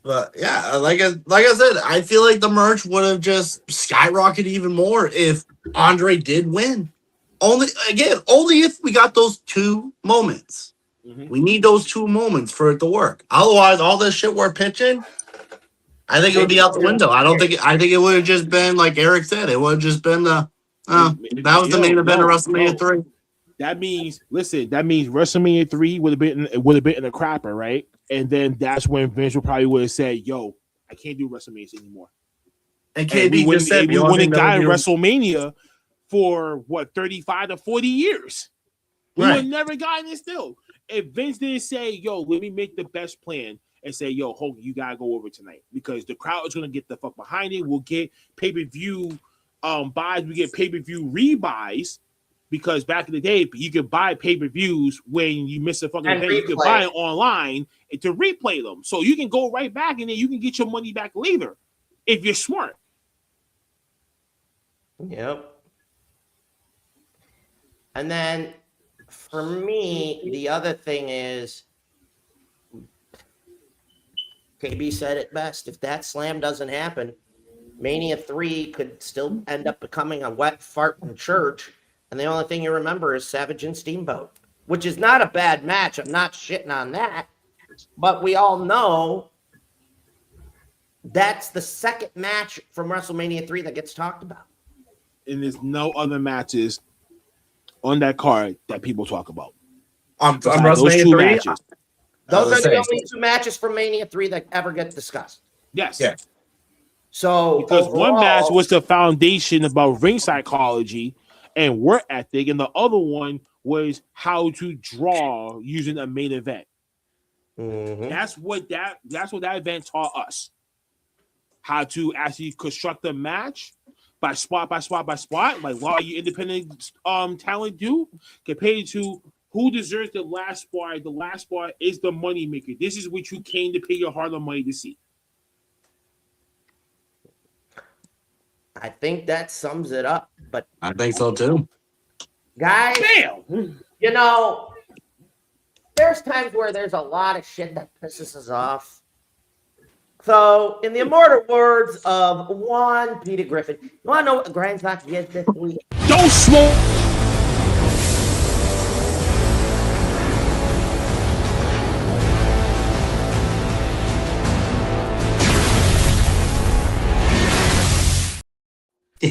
But yeah, like I said, I feel like the merch would have just skyrocketed even more if Andre did win. Only if we got those two moments. Mm-hmm. We need those two moments for it to work. Otherwise, all this shit we're pitching, I think it would be out the window. I think it would have just been like Eric said. It would have just been that was the main event of WrestleMania 3. That means WrestleMania 3 would have been in the crapper, right? And then that's when Vince probably would have said, "Yo, I can't do WrestleMania anymore." And KB just said we wouldn't got in WrestleMania for what 35 to 40 years. We would never gotten it still. If Vince didn't say, "Yo, let me make the best plan," and say, "Yo, Hogan, you gotta go over tonight," because the crowd is gonna get the fuck behind it. We'll get pay-per-view buys, we get pay-per-view rebuys. Because back in the day, you could buy pay-per-views when you miss a fucking event. You could buy it online to replay them. So you can go right back and then you can get your money back later if you're smart. Yep. And then for me, the other thing is, KB said it best. If that slam doesn't happen, Mania 3 could still end up becoming a wet fart in church. And the only thing you remember is Savage and Steamboat, which is not a bad match. I'm not shitting on that. But we all know that's the second match from WrestleMania 3 that gets talked about. And there's no other matches on that card that people talk about. On WrestleMania 3? Matches. Those are the only two matches from Mania 3 that ever get discussed. Yes. Yeah. So because one match was the foundation about ring psychology and work ethic, and the other one was how to draw using a main event. Mm-hmm. That's what that event taught us. How to actually construct a match by spot, like a lot of you independent talent do, compared to who deserves the last spot. The last spot is the money maker. This is what you came to pay your hard-earned money to see. I think that sums it up. But I think so too. Guys, bam! You know, there's times where there's a lot of shit that pisses us off. So, in the immortal words of one Peter Griffin, you want to know what the Grindstock is this week? Don't smoke!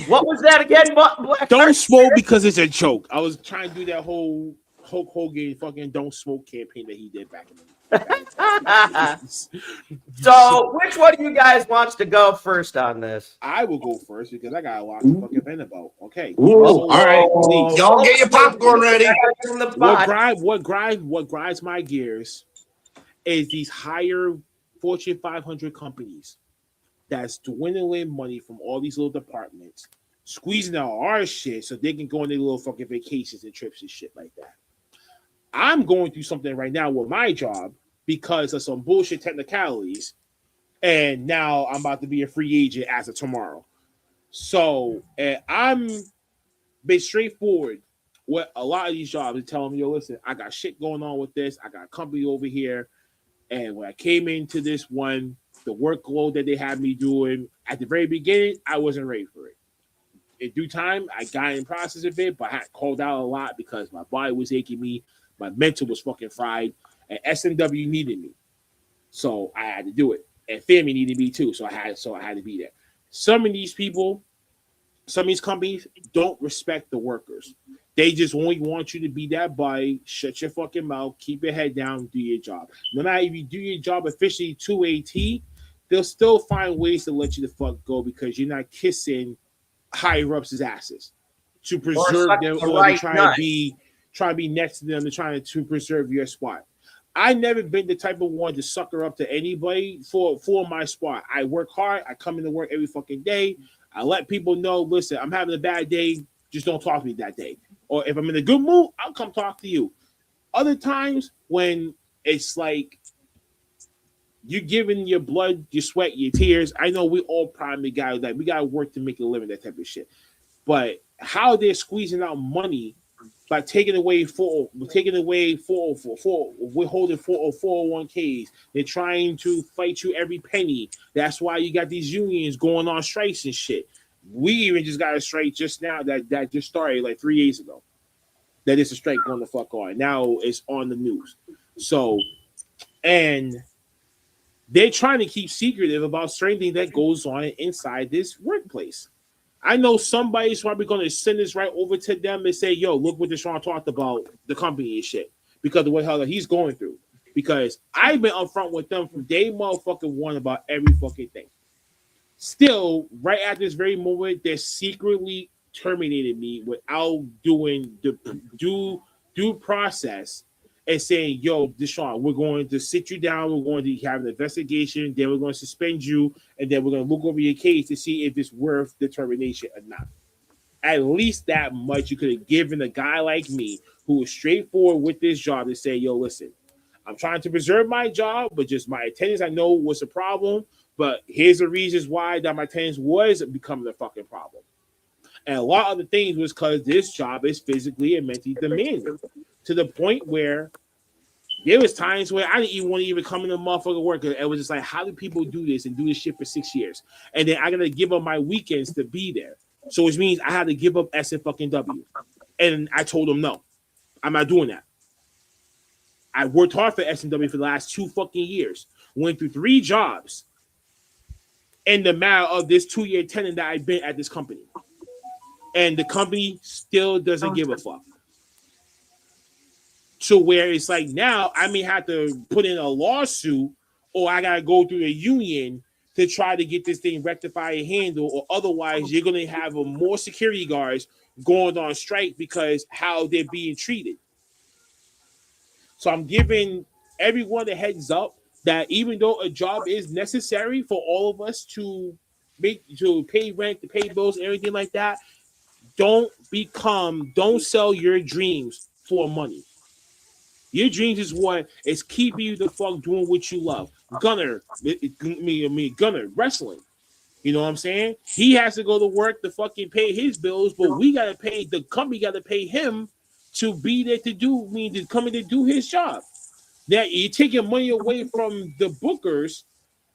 What was that again? Black Don't smoke because it's a joke. I was trying to do that whole Hulk Hogan fucking don't smoke campaign that he did back in the So, which one of you guys wants to go first on this? I will go first because I got a lot to fucking vent about. Okay. All right. Y'all get your popcorn ready. What grinds my gears is these higher Fortune 500 companies that's dwindling money from all these little departments, squeezing out our shit so they can go on their little fucking vacations and trips and shit like that. I'm going through something right now with my job because of some bullshit technicalities, and now I'm about to be a free agent as of tomorrow. So I'm be straightforward. what a lot of these jobs are telling me, yo, listen, I got shit going on with this. I got a company over here. And when I came into this one, the workload that they had me doing at the very beginning, I wasn't ready for it. In due time, I got in the process of it, but I had called out a lot because my body was aching me. My mental was fucking fried. And SMW needed me. So I had to do it. And family needed me too. So I had to be there. Some of these people, some of these companies don't respect the workers. They just only want you to be that body, shut your fucking mouth, keep your head down, do your job. No matter if you do your job officially to a T, they'll still find ways to let you the fuck go because you're not kissing higher ups' asses to preserve them or to try to be next to them and trying to preserve your spot. I never been the type of one to sucker up to anybody for my spot. I work hard. I come into work every fucking day. I let people know, listen, I'm having a bad day. Just don't talk to me that day. Or if I'm in a good mood, I'll come talk to you. Other times when it's like you're giving your blood, your sweat, your tears. I know we all probably got that. We got to work to make a living, that type of shit. But how they're squeezing out money by withholding 401ks. They're trying to fight you every penny. That's why you got these unions going on strikes and shit. We even just got a strike just now that just started like 3 days ago. That is a strike going the fuck on. Now it's on the news. So, and they're trying to keep secretive about certain things that goes on inside this workplace. I know somebody's probably going to send this right over to them and say, yo, look what Deshaun talked about the company and shit because of what hell that he's going through. Because I've been upfront with them from day motherfucking one about every fucking thing. Still, right at this very moment, they're secretly terminated me without doing the due process and saying, yo, Deshaun, we're going to sit you down, we're going to have an investigation, then we're going to suspend you, and then we're going to look over your case to see if it's worth the termination or not. At least that much you could have given a guy like me who was straightforward with this job to say, yo, listen, I'm trying to preserve my job, but just my attendance I know was a problem, but here's the reasons why that my attendance was becoming a fucking problem. And a lot of the things was because this job is physically and mentally demanding to the point where there was times where I didn't even want to even come into motherfucking work. It was just like, how do people do this and do this shit for 6 years? And then I got to give up my weekends to be there. So which means I had to give up SFW. And I told them, no, I'm not doing that. I worked hard for SMW for the last 2 fucking years. Went through 3 jobs in the matter of this 2-year tenure that I've been at this company. And the company still doesn't give a fuck. So where it's like now I may have to put in a lawsuit or I got to go through the union to try to get this thing rectified and handled, or otherwise you're going to have more security guards going on strike because how they're being treated. So I'm giving everyone a heads up that even though a job is necessary for all of us to pay rent, to pay bills, and everything like that, don't sell your dreams for money. Your dreams is what is keeping you the fuck doing what you love. Gunner, wrestling. You know what I'm saying? He has to go to work to fucking pay his bills, but we gotta pay the company, gotta pay him to be there to come in to do his job. Now you're taking money away from the bookers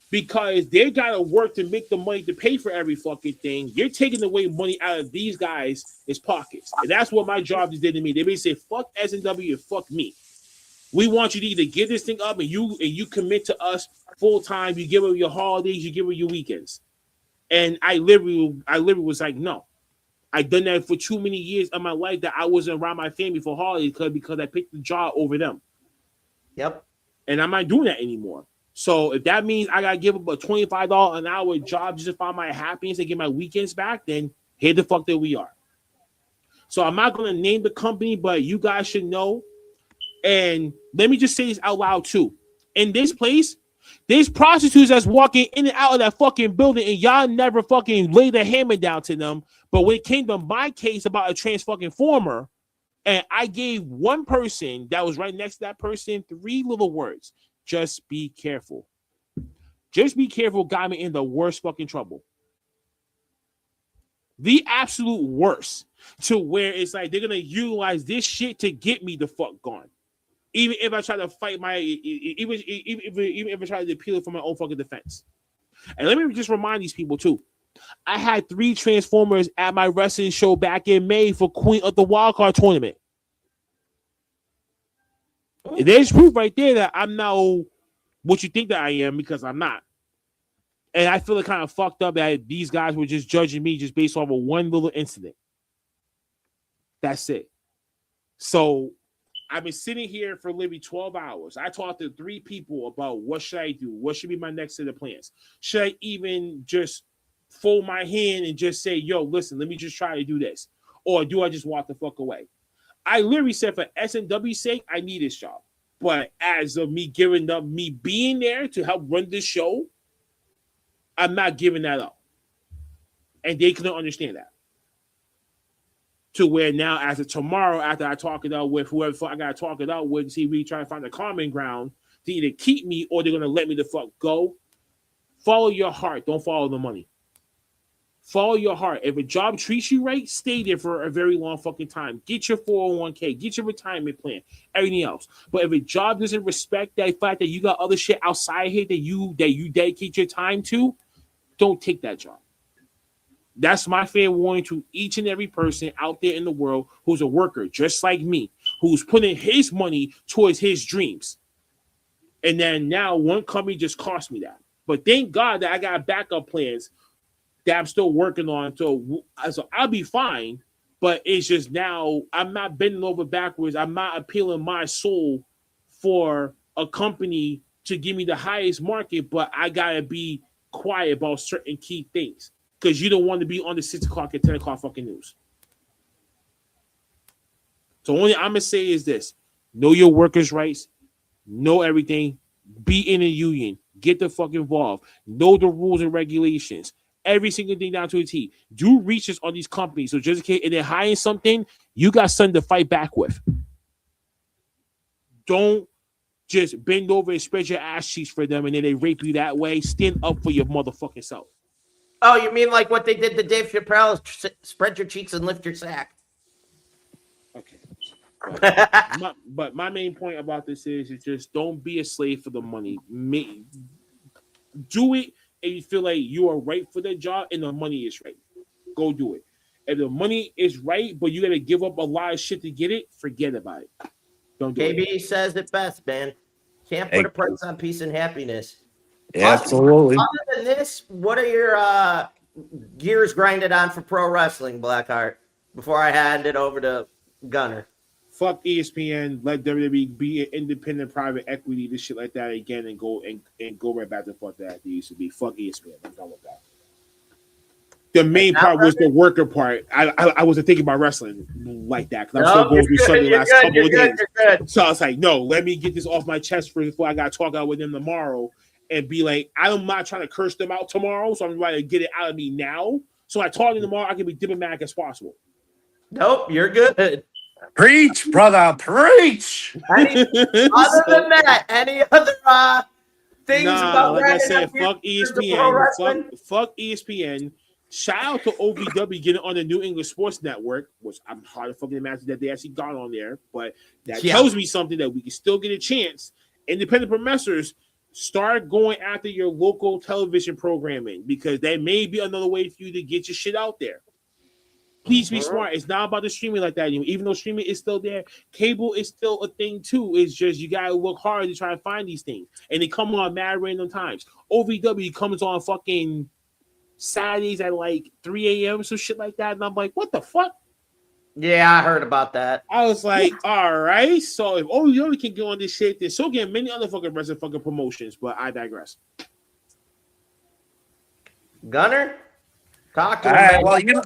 because they gotta work to make the money to pay for every fucking thing. You're taking away money out of these guys' pockets, and that's what my job just did to me. They basically say, "Fuck S&W and fuck me." We want you to either give this thing up and you commit to us full time. You give them your holidays, you give them your weekends. And I literally was like, no. I've done that for too many years of my life that I wasn't around my family for holidays because I picked the job over them. Yep. And I'm not doing that anymore. So if that means I gotta give up a $25 an hour job just to find my happiness and get my weekends back, then here the fuck that we are. So I'm not gonna name the company, but you guys should know. And let me just say this out loud too. In this place, there's prostitutes that's walking in and out of that fucking building, and y'all never fucking laid a hammer down to them. But when it came to my case about a trans fucking former, and I gave one person that was right next to that person 3 little words: just be careful. Just be careful got me in the worst fucking trouble. The absolute worst. to where it's like they're gonna utilize this shit to get me the fuck gone. Even if I try to fight even if I try to appeal it for my own fucking defense. And let me just remind these people too. I had 3 Transformers at my wrestling show back in May for Queen of the Wildcard tournament. There's proof right there that I'm not what you think that I am, because I'm not. And I feel it kind of fucked up that these guys were just judging me just based off of one little incident. That's it. So I've been sitting here for literally 12 hours. I talked to 3 people about what should I do? What should be my next set of plans? Should I even just fold my hand and just say, yo, listen, let me just try to do this? Or do I just walk the fuck away? I literally said for SNW's sake, I need this job. But as of me giving up, me being there to help run this show, I'm not giving that up. And they couldn't understand that. To where now, as of tomorrow, after I talk it out with whoever I got to talk it out with, see if we try to find a common ground to either keep me or they're going to let me the fuck go. Follow your heart. Don't follow the money. Follow your heart. If a job treats you right, stay there for a very long fucking time. Get your 401k. Get your retirement plan. Everything else. But if a job doesn't respect that fact that you got other shit outside here that you dedicate your time to, don't take that job. That's my fair warning to each and every person out there in the world who's a worker, just like me, who's putting his money towards his dreams. And then now one company just cost me that. But thank God that I got backup plans that I'm still working on. So I'll be fine. But it's just now I'm not bending over backwards. I'm not appealing my soul for a company to give me the highest market, but I got to be quiet about certain key things. Because you don't want to be on the 6 o'clock and 10 o'clock fucking news. So only I'm going to say is this. Know your workers' rights. Know everything. Be in a union. Get the fuck involved. Know the rules and regulations. Every single thing down to a T. Do research on these companies. So just in case they're hiring something, you got something to fight back with. Don't just bend over and spread your ass cheeks for them and then they rape you that way. Stand up for your motherfucking self. Oh, you mean like what they did to Dave Chappelle? Spread your cheeks and lift your sack. Okay. But my main point about this is just don't be a slave for the money. Do it and you feel like you are right for the job and the money is right. Go do it. If the money is right, but you got to give up a lot of shit to get it, forget about it. Don't do it. KB says it best, man. Can't put a price on peace and happiness. Yeah, absolutely. Other than this, what are your gears grinded on for pro wrestling, Blackheart? Before I hand it over to Gunner. Fuck ESPN. Let WWE be an independent private equity, this shit like that again, and go right back to the fuck that they used to be. Fuck ESPN. I'm done with that. The main part was the worker part. I wasn't thinking about wrestling like that because I'm so going through something the last couple of days. So I was like, no, let me get this off my chest first before I got to talk out with them tomorrow and be like, I'm not trying to curse them out tomorrow, so I'm trying to get it out of me now. So I talk to them tomorrow, I can be diplomatic as possible. Nope, you're good. Preach, brother, preach. Other than that, any other things about like I said, fuck ESPN. Fuck ESPN. Shout out to OVW getting on the New England Sports Network, which I'm hard to fucking imagine that they actually got on there, but that tells me something that we can still get a chance. Independent promoters, start going after your local television programming because that may be another way for you to get your shit out there. Please be smart. It's not about the streaming like that anymore. Even though streaming is still there, cable is still a thing too. It's just you gotta look hard to try to find these things, and they come on mad random times. OVW comes on fucking Saturdays at like 3 a.m. so shit like that, and I'm like, what the fuck? Yeah, I heard about that. I was like, all right, so if OVW can get on this shit, then so can many other fucking wrestling fucking promotions. But I digress. Gunner, talk to All right, well,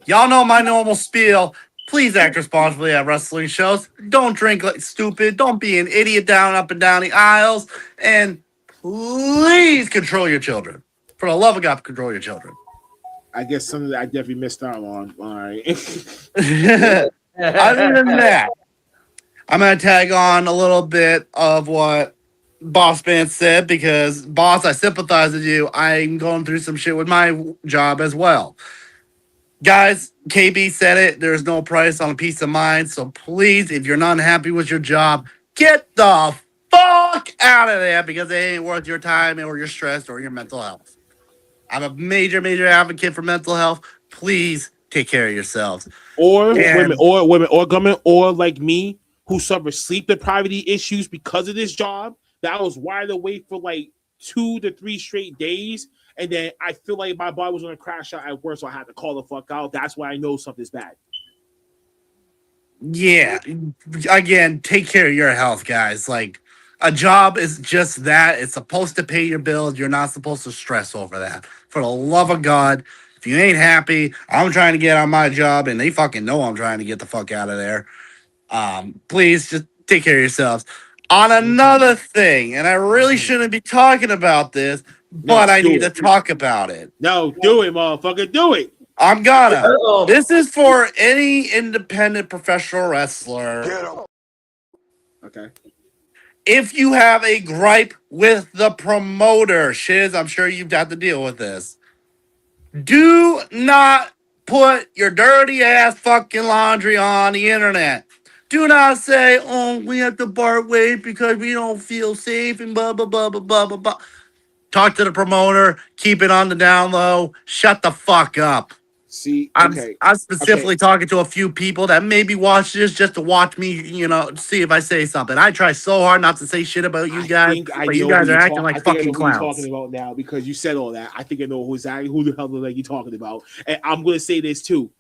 y'all know my normal spiel. Please act responsibly at wrestling shows. Don't drink like stupid. Don't be an idiot up and down the aisles. And please control your children. For the love of God, control your children. I guess something that I definitely missed out on. All right. Other than that, I'm going to tag on a little bit of what Boss Man said because, Boss, I sympathize with you. I'm going through some shit with my job as well. Guys, KB said it. There's no price on a peace of mind. So please, if you're not happy with your job, get the fuck out of there because it ain't worth your time or your stress or your mental health. I'm a major, major advocate for mental health. Please take care of yourselves. Or And women, or government, or like me, who suffer sleep deprivation issues because of this job. That I was wide awake for like 2 to 3 straight days, and then I feel like my body was gonna crash out at work, so I had to call the fuck out. That's why I know something's bad. yeah, again, take care of your health, guys. Like a job is just that. It's supposed to pay your bills. You're not supposed to stress over that. For the love of God, if you ain't happy, I'm trying to get on my job, and they fucking know I'm trying to get the fuck out of there. Please just take care of yourselves. On another thing, and I really shouldn't be talking about this, but I need to talk about it. No, do it, motherfucker, do it. I'm gonna. This is for any independent professional wrestler. Okay. If you have a gripe with the promoter, Shiz, I'm sure you've had to deal with this. Do not put your dirty ass fucking laundry on the internet. Do not say, oh, we have to part ways because we don't feel safe and blah, blah, blah, blah, blah, blah, blah. Talk to the promoter. Keep it on the down low. Shut the fuck up. See, I'm okay. specifically talking to a few people that maybe watch this just to watch me, see if I say something. I try so hard not to say shit about you guys, but you guys are acting like fucking clowns. You're talking about now because you said all that. I think I know who the hell you're talking about. And I'm gonna say this too.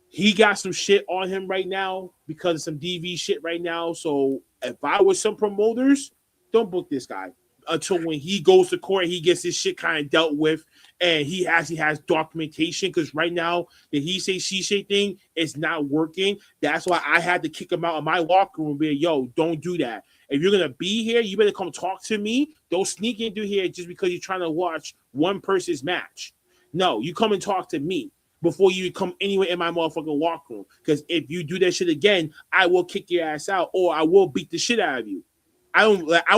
He got some shit on him right now because of some DV shit right now. So if I was some promoters, don't book this guy until when he goes to court, he gets his shit kind of dealt with, and he actually has documentation. Because right now, the he say she say thing is not working. That's why I had to kick him out of my locker room. And be like, yo, don't do that. If you're gonna be here, you better come talk to me. Don't sneak into here just because you're trying to watch one person's match. No, you come and talk to me before you come anywhere in my motherfucking locker room. Because if you do that shit again, I will kick your ass out or I will beat the shit out of you. I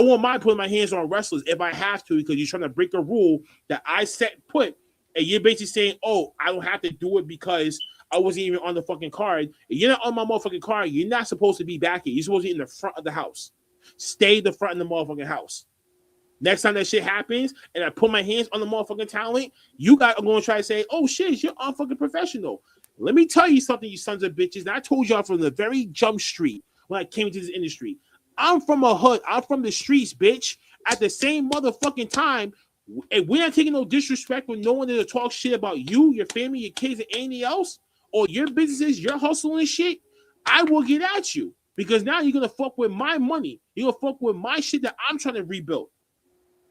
won't mind putting my hands on wrestlers if I have to, because you're trying to break a rule that I set put, and you're basically saying, oh, I don't have to do it because I wasn't even on the fucking card. If you're not on my motherfucking card, you're not supposed to be back here. You're supposed to be in the front of the house. Stay the front of the motherfucking house. Next time that shit happens and I put my hands on the motherfucking talent, you guys are going to try to say, oh shit, you're unfucking professional. Let me tell you something, you sons of bitches. And I told y'all from the very jump street when I came into this industry. I'm from a hood. I'm from the streets, bitch. At the same motherfucking time, and we're not taking no disrespect with no one to talk shit about you, your family, your kids, and anything else, or your businesses, your hustle and shit. I will get at you because now you're gonna fuck with my money. You're gonna fuck with my shit that I'm trying to rebuild,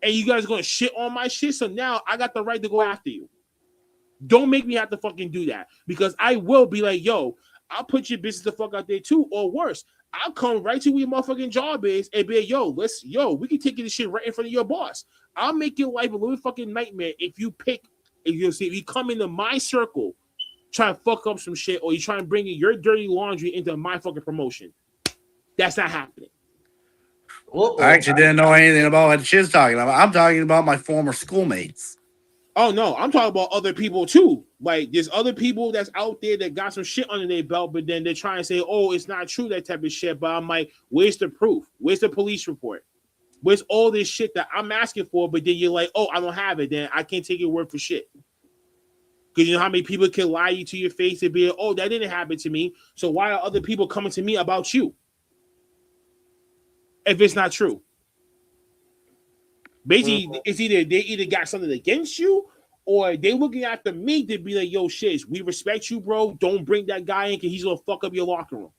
and you guys are gonna shit on my shit. So now I got the right to go after you. Don't make me have to fucking do that because I will be like, yo, I'll put your business the fuck out there too, or worse. I'll come right to where your motherfucking job is and be like, we can take this shit right in front of your boss. I'll make your life a little fucking nightmare if you come into my circle, try to fuck up some shit, or you try and bring in your dirty laundry into my fucking promotion. That's not happening. I actually didn't know anything about what she's talking about. I'm talking about my former schoolmates. Oh no, I'm talking about other people too. Like there's other people that's out there that got some shit under their belt, but then they're trying to say, "Oh, it's not true," that type of shit. But I'm like, where's the proof? Where's the police report? Where's all this shit that I'm asking for? But then you're like, "Oh, I don't have it." Then I can't take your word for shit. Because you know how many people can lie you to your face and be like, "Oh, that didn't happen to me." So why are other people coming to me about you? If it's not true. Basically, it's either they got something against you or they looking after me to be like, yo, Shiz, we respect you, bro. Don't bring that guy in because he's going to fuck up your locker room.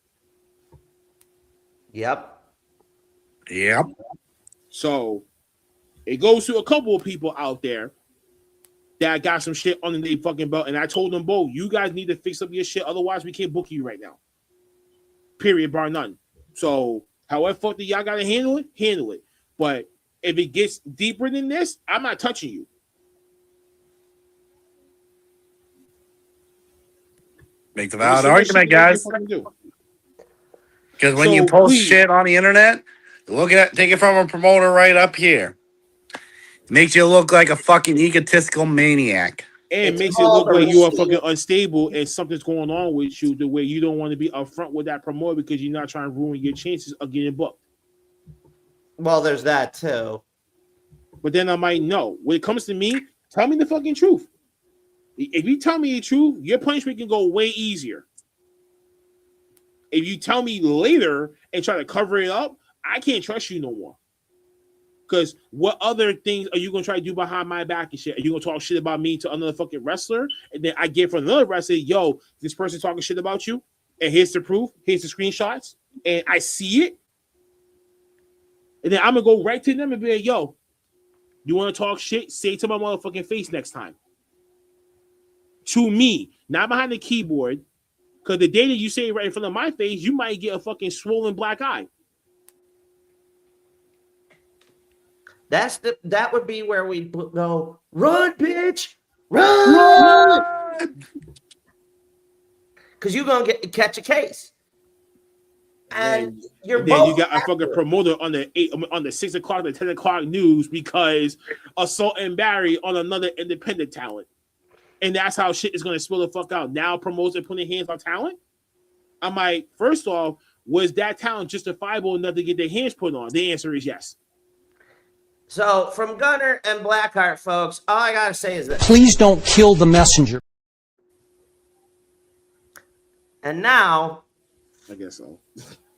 Yep. So it goes to a couple of people out there that got some shit under their fucking belt. And I told them both, you guys need to fix up your shit. Otherwise, we can't book you right now. Period, bar none. So however fuck that y'all got to handle it. But if it gets deeper than this, I'm not touching you. Make the valid argument, guys. Because when you post shit on the internet, take it from a promoter right up here. Makes you look like a fucking egotistical maniac. And It's makes it called look a like you are receipt. fucking unstable and something's going on with you the way you don't want to be upfront with that promoter because you're not trying to ruin your chances of getting booked. Well, there's that too. But then I might know. When it comes to me, tell me the fucking truth. If you tell me the truth, your punishment can go way easier. If you tell me later and try to cover it up, I can't trust you no more. Because what other things are you going to try to do behind my back and shit? Are you going to talk shit about me to another fucking wrestler? And then I get from another wrestler, yo, this person talking shit about you. And here's the proof. Here's the screenshots. And I see it. And then I'm going to go right to them and be like, yo, you want to talk shit? Say it to my motherfucking face next time. To me, not behind the keyboard. Because the day that you say it right in front of my face, you might get a fucking swollen black eye. That would be where we go, run, bitch, run, because you're gonna catch a case, and you're then both you got a fucking promoter on the 6 o'clock, the 10 o'clock news because Assault and Barry on another independent talent, and that's how shit is gonna spill the fuck out. Now promoters are putting hands on talent. I'm like, first off, was that talent justifiable enough to get their hands put on? The answer is yes. So, from Gunner and Blackheart, folks, all I gotta say is this. Please don't kill the messenger. And now, I guess so.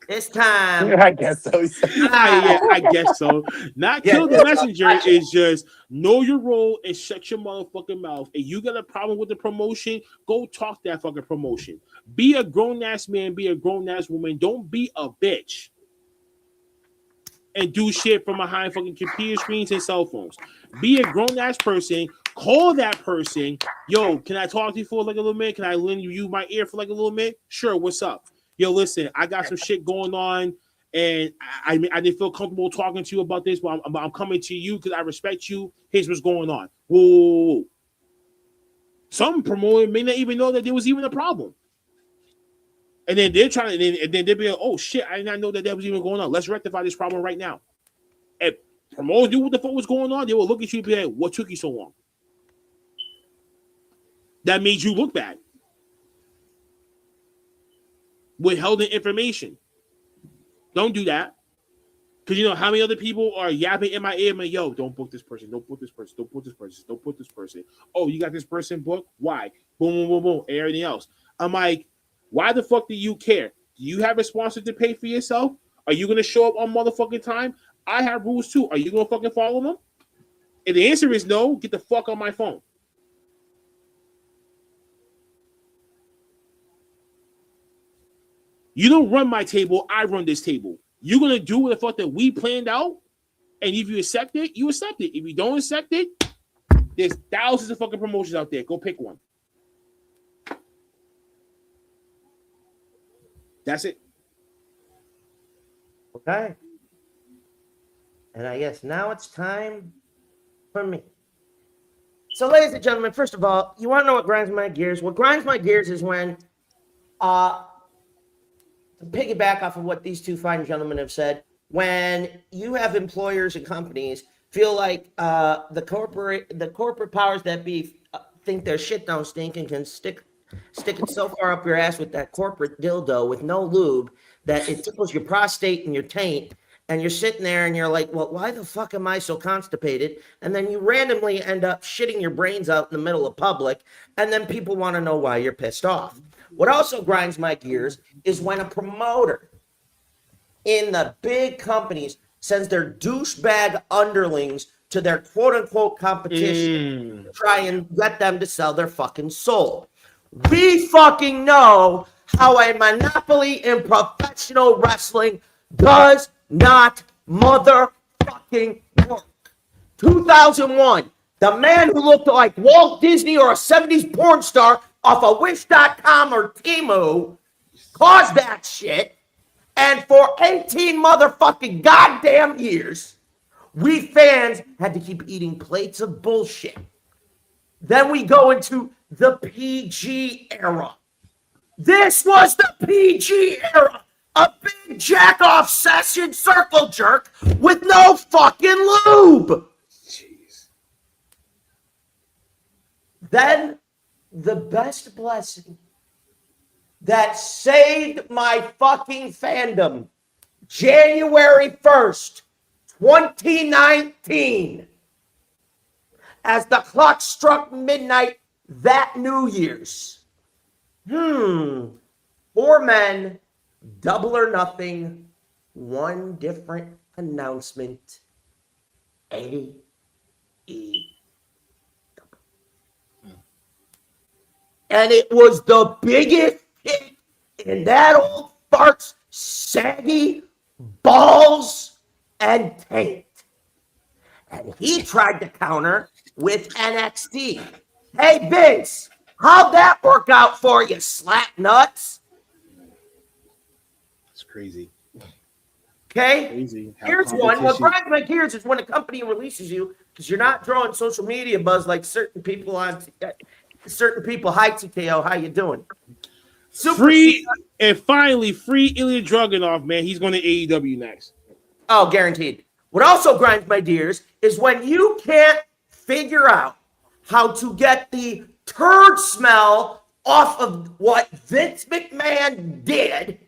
it's time. I guess so. Yeah, I guess so. Not kill the messenger is just know your role and shut your motherfucking mouth. And you got a problem with the promotion, go talk that fucking promotion. Be a grown-ass man, be a grown-ass woman. Don't be a bitch. And do shit from behind fucking computer screens and cell phones. Be a grown-ass person. Call that person. Yo, can I talk to you for like a little minute? Can I lend you my ear for like a little minute? Sure, what's up? Yo, listen, I got some shit going on, and I didn't feel comfortable talking to you about this, but I'm coming to you because I respect you. Here's what's going on. Whoa. Some promoter may not even know that there was even a problem. And then they're trying to, and then they'll be like, oh shit, I did not know that was even going on. Let's rectify this problem right now. If promoters knew what the fuck was going on, they will look at you and be like, what took you so long? That made you look bad. Withholding information. Don't do that. Because you know how many other people are yapping in my ear, I'm like, yo, don't book this person, don't book this person, don't book this person, don't book this person. Oh, you got this person booked? Why? Boom, boom, boom, boom, and everything else. I'm like, why the fuck do you care? Do you have a sponsor to pay for yourself? Are you going to show up on motherfucking time? I have rules too. Are you going to fucking follow them? If the answer is no, get the fuck on my phone. You don't run my table. I run this table. You're going to do what the fuck that we planned out. And if you accept it, you accept it. If you don't accept it, there's thousands of fucking promotions out there. Go pick one. That's it. Okay. And I guess now it's time for me. So, ladies and gentlemen, first of all, you want to know what grinds my gears? What grinds my gears is when, to piggyback off of what these two fine gentlemen have said, when you have employers and companies feel like the corporate powers that be think their shit don't stink and can stick it so far up your ass with that corporate dildo with no lube that it tickles your prostate and your taint, and you're sitting there and you're like, well, why the fuck am I so constipated? And then you randomly end up shitting your brains out in the middle of public, and then people want to know why you're pissed off. What also grinds my gears is when a promoter in the big companies sends their douchebag underlings to their quote-unquote competition to try and get them to sell their fucking soul. We fucking know how a monopoly in professional wrestling does not motherfucking work. 2001, the man who looked like Walt Disney or a 70s porn star off of Wish.com or Temu caused that shit. And for 18 motherfucking goddamn years, we fans had to keep eating plates of bullshit. Then we go into the PG era. This was the PG era. A big jack-off session circle jerk with no fucking lube. Jeez. Then the best blessing that saved my fucking fandom, January 1st, 2019, as the clock struck midnight that New Year's. 4 men, Double or Nothing, one different announcement. AE. And it was the biggest hit in that old fart's saggy balls and taint. And he tried to counter with NXT. Hey, Vince, how'd that work out for you, slap nuts? It's crazy. Okay? Crazy. Here's one. What grinds my gears is when a company releases you because you're not drawing social media buzz like certain people on certain people. Hi, TKO. How you doing? Free and finally free Ilya Dragunov, man. He's going to AEW next. Oh, guaranteed. What also grinds my gears is when you can't figure out how to get the turd smell off of what Vince McMahon did,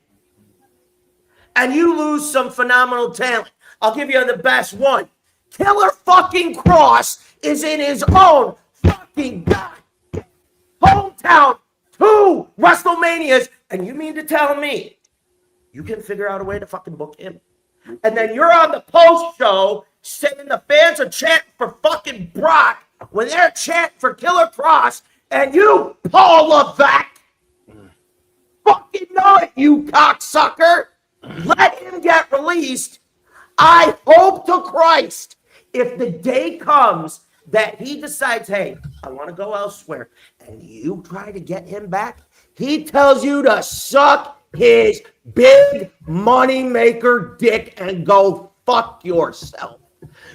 and you lose some phenomenal talent. I'll give you the best one. Killer fucking Cross is in his own fucking hometown 2 WrestleManias, and you mean to tell me you can figure out a way to fucking book him? And then you're on the post show saying the fans are chanting for fucking Brock when they're chanting for Killer Cross, and you, Paul Levesque, fucking know it, you cocksucker. Let him get released. I hope to Christ, if the day comes that he decides, hey, I want to go elsewhere, and you try to get him back, he tells you to suck his big money maker dick and go fuck yourself.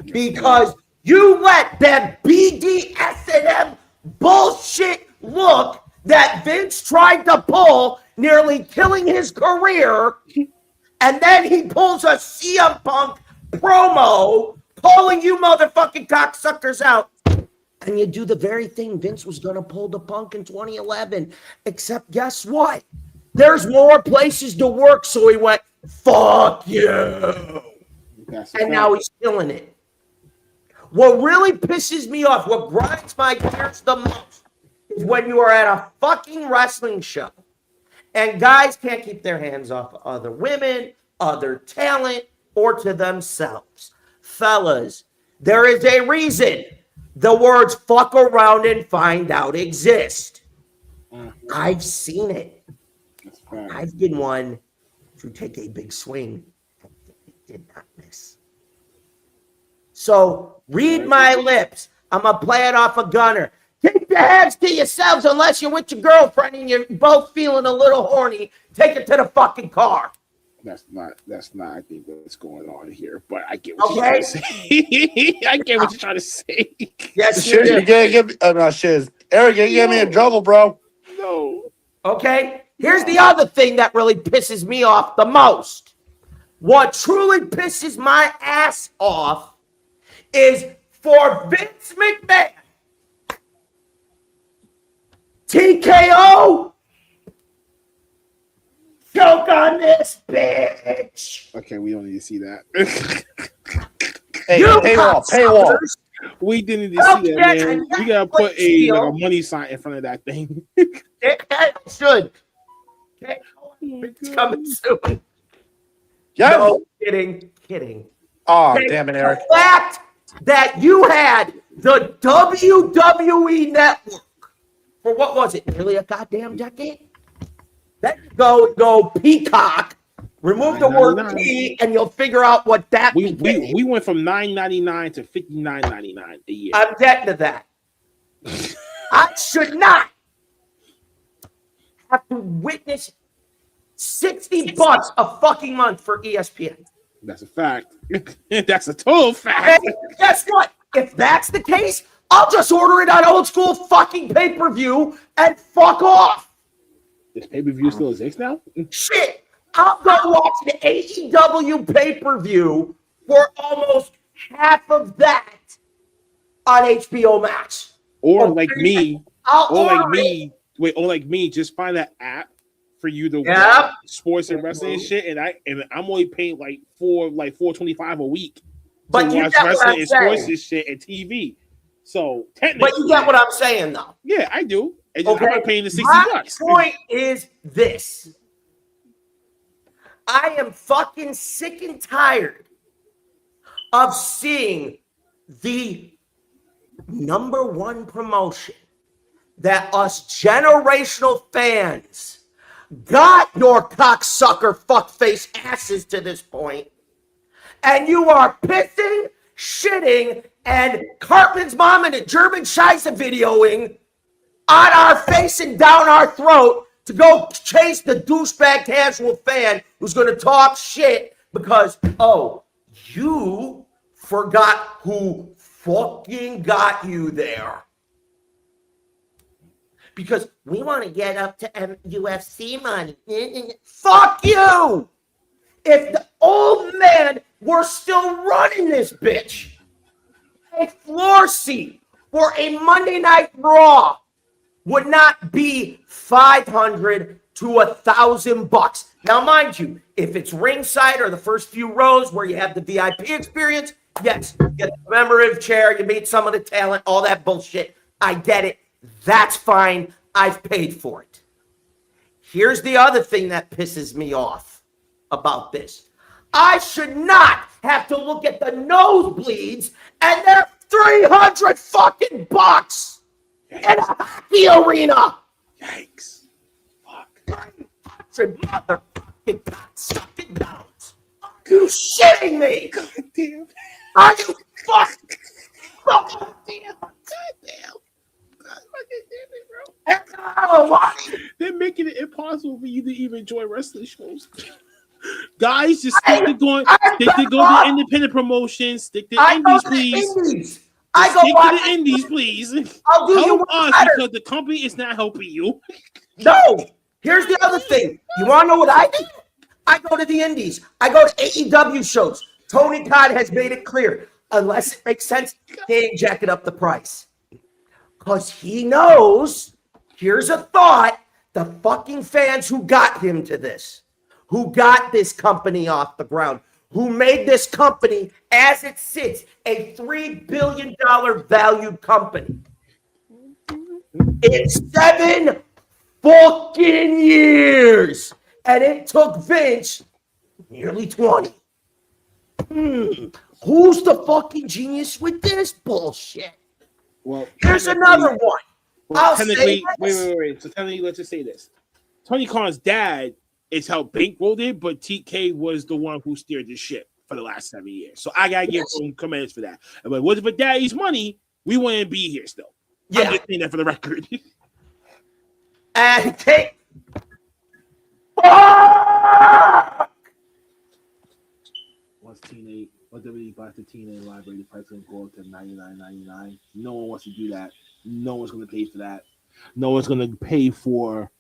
Because you let that BDSM bullshit look that Vince tried to pull, nearly killing his career, and then he pulls a CM Punk promo, pulling you motherfucking cocksuckers out. And you do the very thing Vince was going to pull the Punk in 2011. Except guess what? There's more places to work, so he went, fuck you. And now he's killing it. What really pisses me off, what grinds my gears the most, is when you are at a fucking wrestling show and guys can't keep their hands off other women, other talent, or to themselves. Fellas, there is a reason the words fuck around and find out exist. I've seen it. I've been one to take a big swing and it did not miss. So read my lips. I'm going to play it off a gunner. Keep your hands to yourselves unless you're with your girlfriend and you're both feeling a little horny. Take it to the fucking car. That's not, I think, what's going on here. But I get what you're trying to say. I get what you're trying to say. Yes, shit, you're gonna get me. Oh, no, shit. Eric, you're getting me in trouble, bro. No. Okay. Here's the other thing that really pisses me off the most. What truly pisses my ass off is for Vince McMahon, TKO, choke on this bitch. Okay, we don't need to see that. Hey, paywall. We didn't need to see that, man. We gotta put a money sign in front of that thing. It should. Okay, it's coming soon. Yes. No, kidding. Oh, damn it, Eric. The fact that you had the WWE Network for what was it? Nearly a goddamn decade? Then go Peacock, remove the word P, and you'll figure out what that means. We went from $9.99 to $59.99 a year. I'm getting to that. I should not have to witness $60 a fucking month for ESPN. That's a fact. That's a total fact. And guess what? If that's the case, I'll just order it on old school fucking pay-per-view and fuck off. Does pay-per-view still exist now? Shit. I'll go watch the AEW pay-per-view for almost half of that on HBO Max. Or like me, I'll like order it. me, just find an app for you to Yep. watch sports and wrestling and shit, and I'm only paying like $4.25 a week But to you watch get what wrestling I'm and sports saying. and shit and TV. So technically, But you get what I'm saying, though. yeah, I do. It's just, I'm Okay. not paying the $60. My point is this: I am fucking sick and tired of seeing the number one promotion that us generational fans got your cocksucker fuckface asses to this point, and you are pissing, shitting, and Cartman's mom and a German Scheisse videoing on our face and down our throat to go chase the douchebag casual fan who's going to talk shit because, oh, you forgot who fucking got you there. Because we want to get up to UFC money. Fuck you! If the old man were still running this bitch, a floor seat for a Monday Night Raw would not be $500 to $1,000. Now, mind you, if it's ringside or the first few rows where you have the VIP experience, yes, you get the commemorative chair, you meet some of the talent, all that bullshit. I get it. That's fine. I've paid for it. Here's the other thing that pisses me off about this. I should not have to look at the nosebleeds and they're $300 fucking bucks in a hockey arena. Yikes! Fuck! Motherfucking cocksucking pounds. Are you shitting me? God damn! Are you fucking? God damn! They're making it impossible for you to even enjoy wrestling shows. Guys, just stick to going to independent promotions. Stick to indies, please. I go stick watch to the indies, please. I'll do you Help one us better. because the company is not helping you. No. Here's the other thing. You want to know what I do? I go to the indies. I go to AEW shows. Tony Khan has made it clear. Unless it makes sense, he ain't jacking up the price. Because he knows, here's a thought, the fucking fans who got him to this, who got this company off the ground, who made this company, as it sits, a $3 billion valued company. It's 7 fucking years. And it took Vince nearly 20. Who's the fucking genius with this bullshit? Well, here's another one. Well, technically, wait. So technically, let's just say this. Tony Khan's dad is how bankrolled it, but TK was the one who steered the ship for the last 7 years. So I gotta give him comments for that. But if it wasn't for daddy's money, we wouldn't be here still. Yeah. I'm just saying that for the record. And take Once WWE buys the TNA library, the price is going to go up to $99.99. No one wants to do that. No one's going to pay for that. No one's going to pay for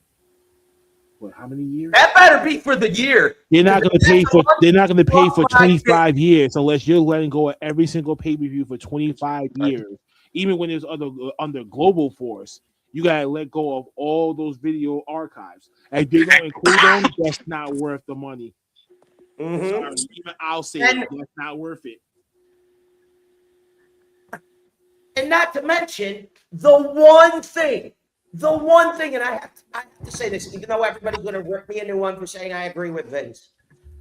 what? How many years? That better be for the year. They're not going to pay for. They're not going to pay for 25 years unless you're letting go of every single pay-per-view for 25 years. Even when there's under Global Force, you got to let go of all those video archives. And if they don't include them, that's not worth the money. Mm-hmm. Sorry, even I'll say that's not worth it. And not to mention the one thing, and I have to say this, even though everybody's going to rip me a new one for saying I agree with Vince.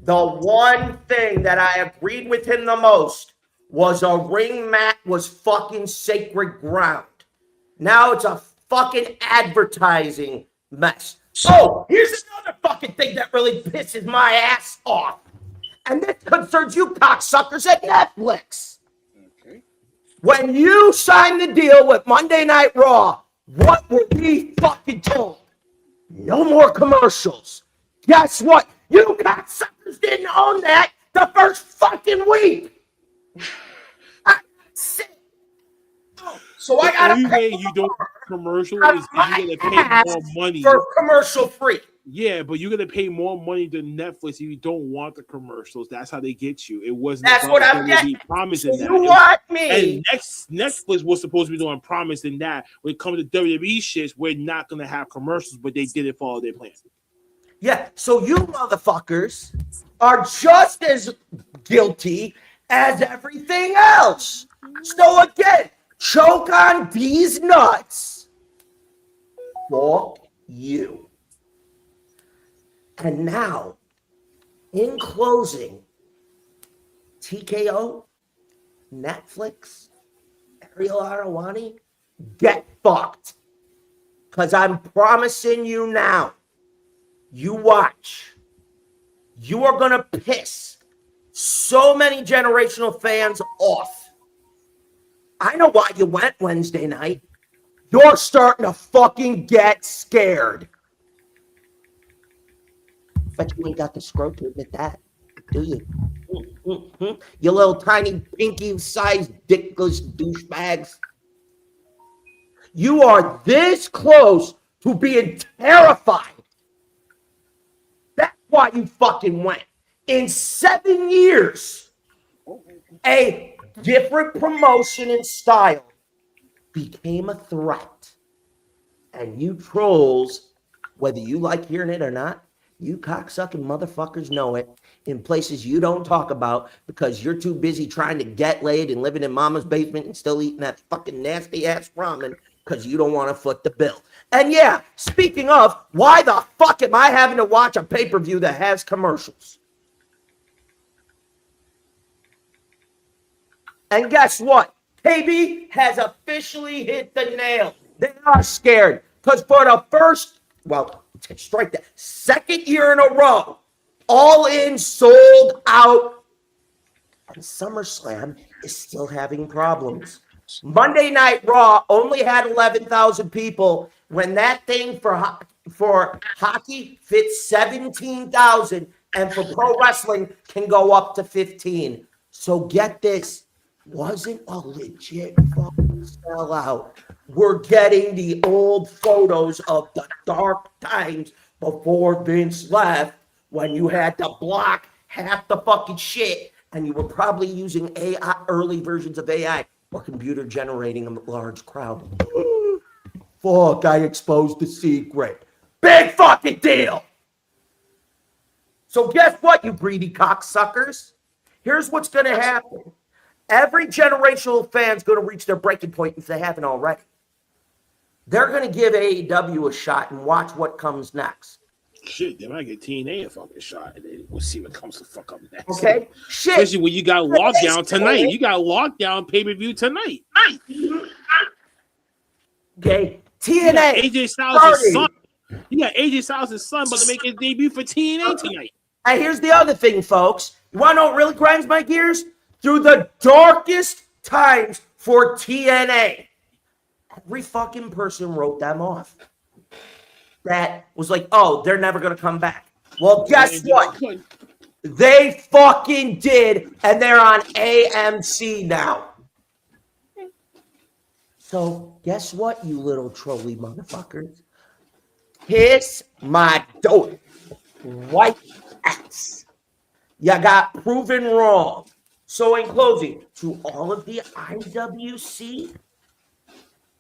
The one thing that I agreed with him the most was a ring mat was fucking sacred ground. Now it's a fucking advertising mess. Oh, here's another fucking thing that really pisses my ass off. And this concerns you cocksuckers at Netflix. Okay. When you signed the deal with Monday Night Raw, what were we fucking told? No more commercials. Guess what? You cocksuckers didn't own that the first fucking week. So I gotta only pay way you don't commercial is if you gotta pay more money for commercial free. Yeah, but you're gonna pay more money than Netflix if you don't want the commercials. That's how they get you. It wasn't. That's what I'm getting. Promising So that. you want me? And Netflix was supposed to be doing promising that when it comes to WWE shits, we're not gonna have commercials, but they didn't follow their plan. Yeah. So you motherfuckers are just as guilty as everything else. So again, choke on these nuts. Fuck you. And now, in closing, TKO, Netflix, Ariel Arawani, get fucked. Because I'm promising you now, you watch, you are going to piss so many generational fans off. I know why you went Wednesday night. You're starting to fucking get scared. But you ain't got the scrote to admit that, do you? Mm-hmm. You little tiny pinky-sized dickless douchebags. You are this close to being terrified. That's why you fucking went. In 7 years, a different promotion and style became a threat. And you trolls, whether you like hearing it or not, you cocksucking motherfuckers know it in places you don't talk about because you're too busy trying to get laid and living in mama's basement and still eating that fucking nasty ass ramen because you don't want to foot the bill. And yeah, speaking of, why the fuck am I having to watch a pay-per-view that has commercials? And guess what? KB has officially hit the nail. They are scared because for the first, well, strike that, second year in a row, All In sold out, and SummerSlam is still having problems. Monday Night Raw only had 11,000 people when that thing for hockey fits 17,000, and for pro wrestling can go up to 15. So get this, wasn't a legit fucking sellout. We're getting the old photos of the dark times before Vince left when you had to block half the fucking shit and you were probably using AI, early versions of AI or computer generating a large crowd. Fuck, I exposed the secret. Big fucking deal. So guess what, you greedy cocksuckers? Here's what's going to happen. Every generational fan's going to reach their breaking point if they haven't already. They're going to give AEW a shot and watch what comes next. Shit, they might get TNA a fucking shot, and then we'll see what comes to fuck up next. Okay? Shit. Especially when you got lockdown tonight. You got lockdown pay-per-view tonight. Okay? TNA. AJ Styles' son. You got AJ Styles' son about to make his debut for TNA tonight. And here's the other thing, folks. You want to know what really grinds my gears? Through the darkest times for TNA, every fucking person wrote them off. That was like, oh, they're never going to come back. Well, guess what? They fucking did, and they're on AMC now. So, guess what, you little trolley motherfuckers? Kiss my dope white ass. You got proven wrong. So in closing, to all of the IWC,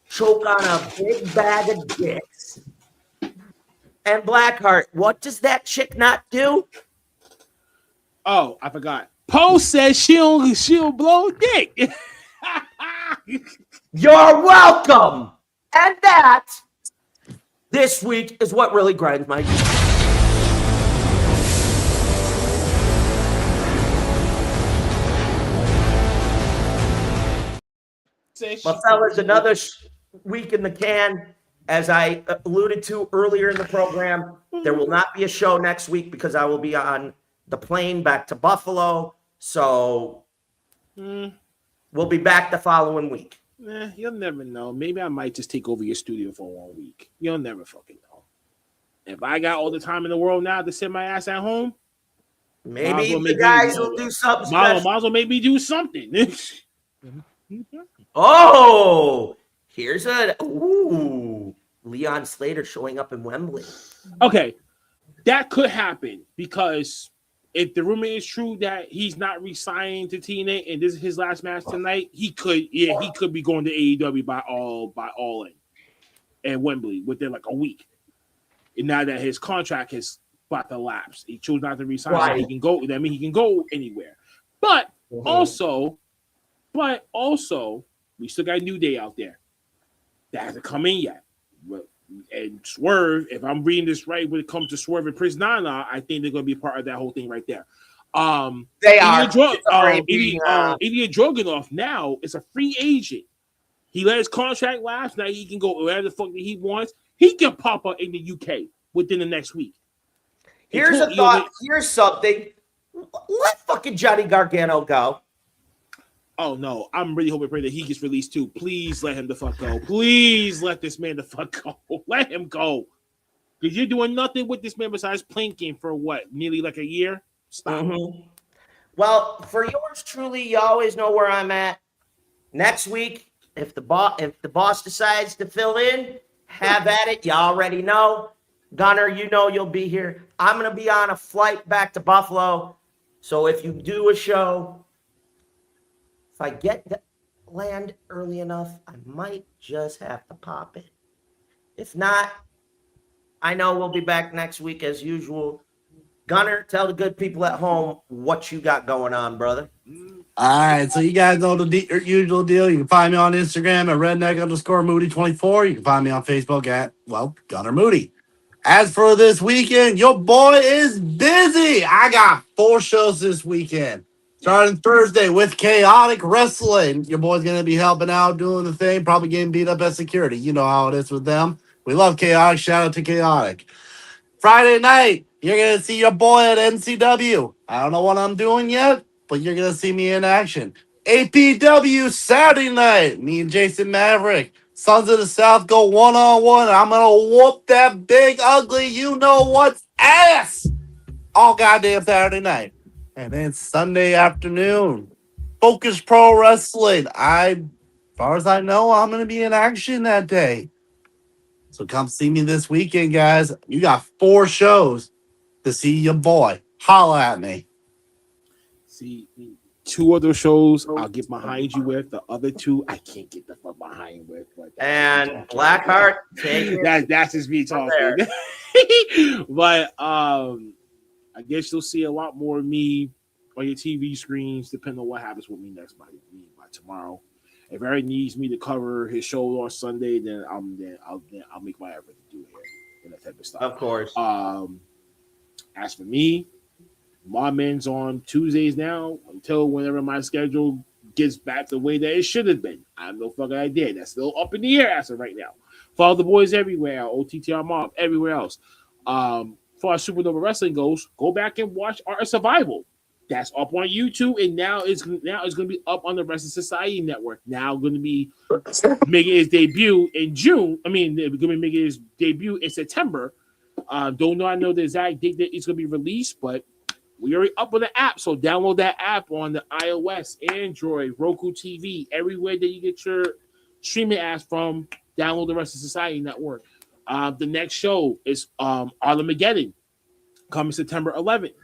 choke on a big bag of dicks. And Blackheart, what does that chick not do? Oh, I forgot. Poe says she'll blow dick. You're welcome. And that, this week, is what really grinds my gears. Well, fellas, another week in the can. As I alluded to earlier in the program, there will not be a show next week because I will be on the plane back to Buffalo. So we'll be back the following week. You'll never know. Maybe I might just take over your studio for 1 week. You'll never fucking know. If I got all the time in the world now to sit my ass at home, maybe the guys will do something special. Might as well make me do something. Oh, here's Leon Slater showing up in Wembley. Okay, that could happen because if the rumor is true that he's not re-signing to TNA and this is his last match tonight, he could be going to AEW by all in and Wembley within like a week. And now that his contract is about to lapse, he chose not to resign. Right. He can go. That means he can go anywhere. But also, we still got New Day out there that hasn't come in yet. And Swerve, if I'm reading this right, when it comes to Swerve and Prince Nana, I think they're going to be part of that whole thing right there. They are. Ilya Dragunov now is a free agent. He let his contract lapse. Now he can go wherever the fuck that he wants. He can pop up in the UK within the next week. Here's a thought. Here's something. Let fucking Johnny Gargano go. Oh no, I'm really hoping that he gets released too. Please let him the fuck go. Please let this man the fuck go. Let him go. Because you're doing nothing with this man besides planking for what? Nearly like a year? Stop. Well, for yours truly, you always know where I'm at. Next week, if the boss decides to fill in, have at it. You already know. Gunner, you know you'll be here. I'm going to be on a flight back to Buffalo. So if you do a show, if I get to land early enough, I might just have to pop it. If not, I know we'll be back next week as usual. Gunner, tell the good people at home what you got going on, brother. All right, so you guys know the usual deal. You can find me on Instagram at redneck_Moody24. You can find me on Facebook at, Gunner Moody. As for this weekend, your boy is busy. I got 4 shows this weekend. Starting Thursday with Chaotic Wrestling. Your boy's going to be helping out, doing the thing, probably getting beat up at security. You know how it is with them. We love Chaotic. Shout out to Chaotic. Friday night, you're going to see your boy at NCW. I don't know what I'm doing yet, but you're going to see me in action. APW Saturday night. Me and Jason Maverick. Sons of the South go one-on-one. I'm going to whoop that big, ugly, you-know-what ass all goddamn Saturday night. And then Sunday afternoon, Focus Pro Wrestling. As far as I know, I'm going to be in action that day. So come see me this weekend, guys. You got 4 shows to see your boy. Holla at me. See, 2 other shows I'll get behind you with. The other 2 I can't get the fuck behind with. And Blackheart, that's just me talking. But I guess you'll see a lot more of me on your TV screens, depending on what happens with me next by tomorrow. If Eric needs me to cover his show on Sunday, then I'll make my effort to do it and that type of stuff. Of course. As for me, my men's on Tuesdays now until whenever my schedule gets back the way that it should have been. I have no fucking idea. That's still up in the air as of right now. Follow the boys everywhere. OTTR Mob, everywhere else. As far as Supernova Wrestling goes, go back and watch Art of Survival. That's up on YouTube, and now it's going to be up on the Wrestling Society Network. Now going to be making its debut in June. I mean, they're going to be making its debut in September. I know the exact date that it's going to be released, but we already up on the app. So download that app on the iOS, Android, Roku TV, everywhere that you get your streaming apps from. Download the Wrestling Society Network. The next show is Armageddon, coming September 11th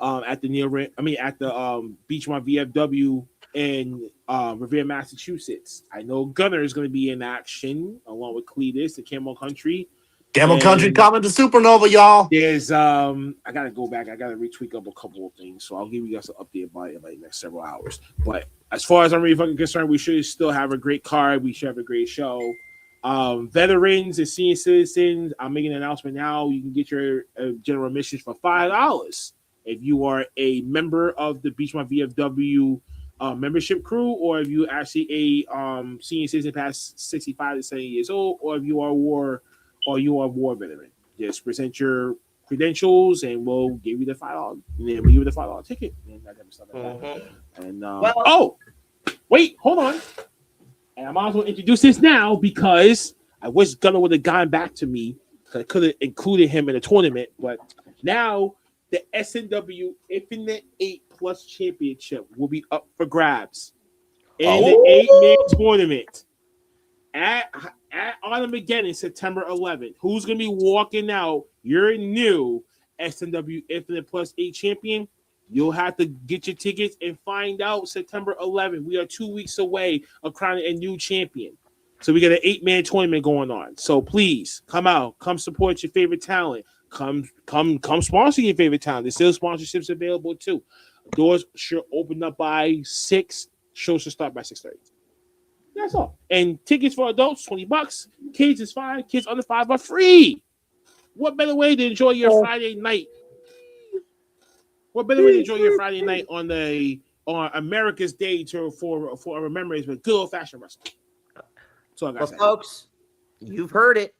at the Beachmont VFW in Revere, Massachusetts. I know Gunner is going to be in action along with Cletus, the Camel Country. Camel Country coming to Supernova, y'all. There's I gotta go back. I gotta retweak up a couple of things, so I'll give you guys an update about it in the next several hours. But as far as I'm really fucking concerned, we should still have a great card. We should have a great show. Veterans and senior citizens, I'm making an announcement now. You can get your general admissions for $5 if you are a member of the Beachmont VFW membership crew, or if you actually a senior citizen past 65 to 70 years old, or if you are a war veteran. Just present your credentials, and we'll give you the $5. And then we'll give you the $5 ticket and that type of stuff like that. And wait, hold on. And I might as well introduce this now because I wish Gunner would have gone back to me because I could have included him in the tournament. But now the SNW Infinite 8+ Championship will be up for grabs in the 8-man tournament at Armageddon September 11th. Who's going to be walking out your new SMW Infinite Plus 8 champion. You'll have to get your tickets and find out September 11th. We are 2 weeks away of crowning a new champion. So we got an 8-man tournament going on. So please come out, come support your favorite talent. Come sponsor your favorite talent. There's still sponsorships available too. Doors should open up by 6. Shows should start by 6:30. That's all. And tickets for adults, $20. Kids is fine. Kids under 5 are free. What better way to enjoy your Friday night? What better way to enjoy your Friday night on America's Day for remembrance with good old fashioned wrestling? That's all I got. Well, folks, you've heard it.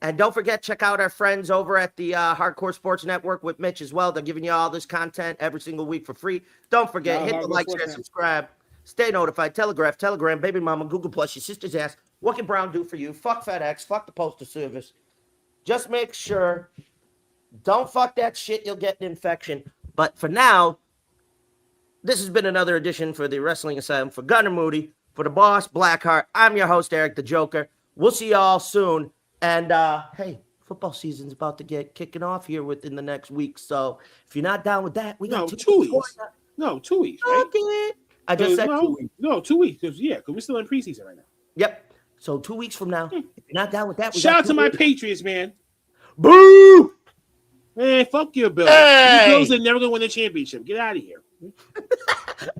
And don't forget, check out our friends over at the Hardcore Sports Network with Mitch as well. They're giving you all this content every single week for free. Don't forget, hit the like, share, subscribe. Stay notified. Telegram, Baby Mama, Google Plus, your sister's ass. What can Brown do for you? Fuck FedEx. Fuck the Postal Service. Just make sure. Don't fuck that shit. You'll get an infection. But for now, this has been another edition for the Wrestling Asylum. For Gunner Moody, for the boss, Blackheart, I'm your host, Eric the Joker. We'll see you all soon. And, hey, football season's about to get kicking off here within the next week. So if you're not down with that, we got 2 weeks. No, 2 weeks, right? Okay. I just said 2 weeks. No, 2 weeks. Because we're still in preseason right now. Yep. So 2 weeks from now, if you're not down with that, shout out to my Patriots, man. Boo! Man, fuck your Bills. Hey! The Bills are never going to win the championship. Get out of here.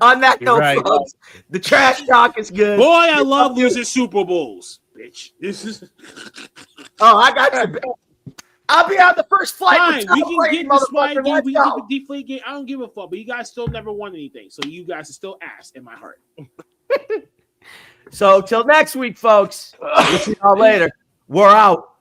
On that note, right. folks, the trash talk is good. Boy, I love losing Super Bowls, bitch. This is. Oh, I got you. I'll be on the first flight. Fine, we can get the swag game. We can go. get the deflate game. I don't give a fuck, but you guys still never won anything. So you guys are still ass in my heart. So till next week, folks. We'll see y'all later. We're out.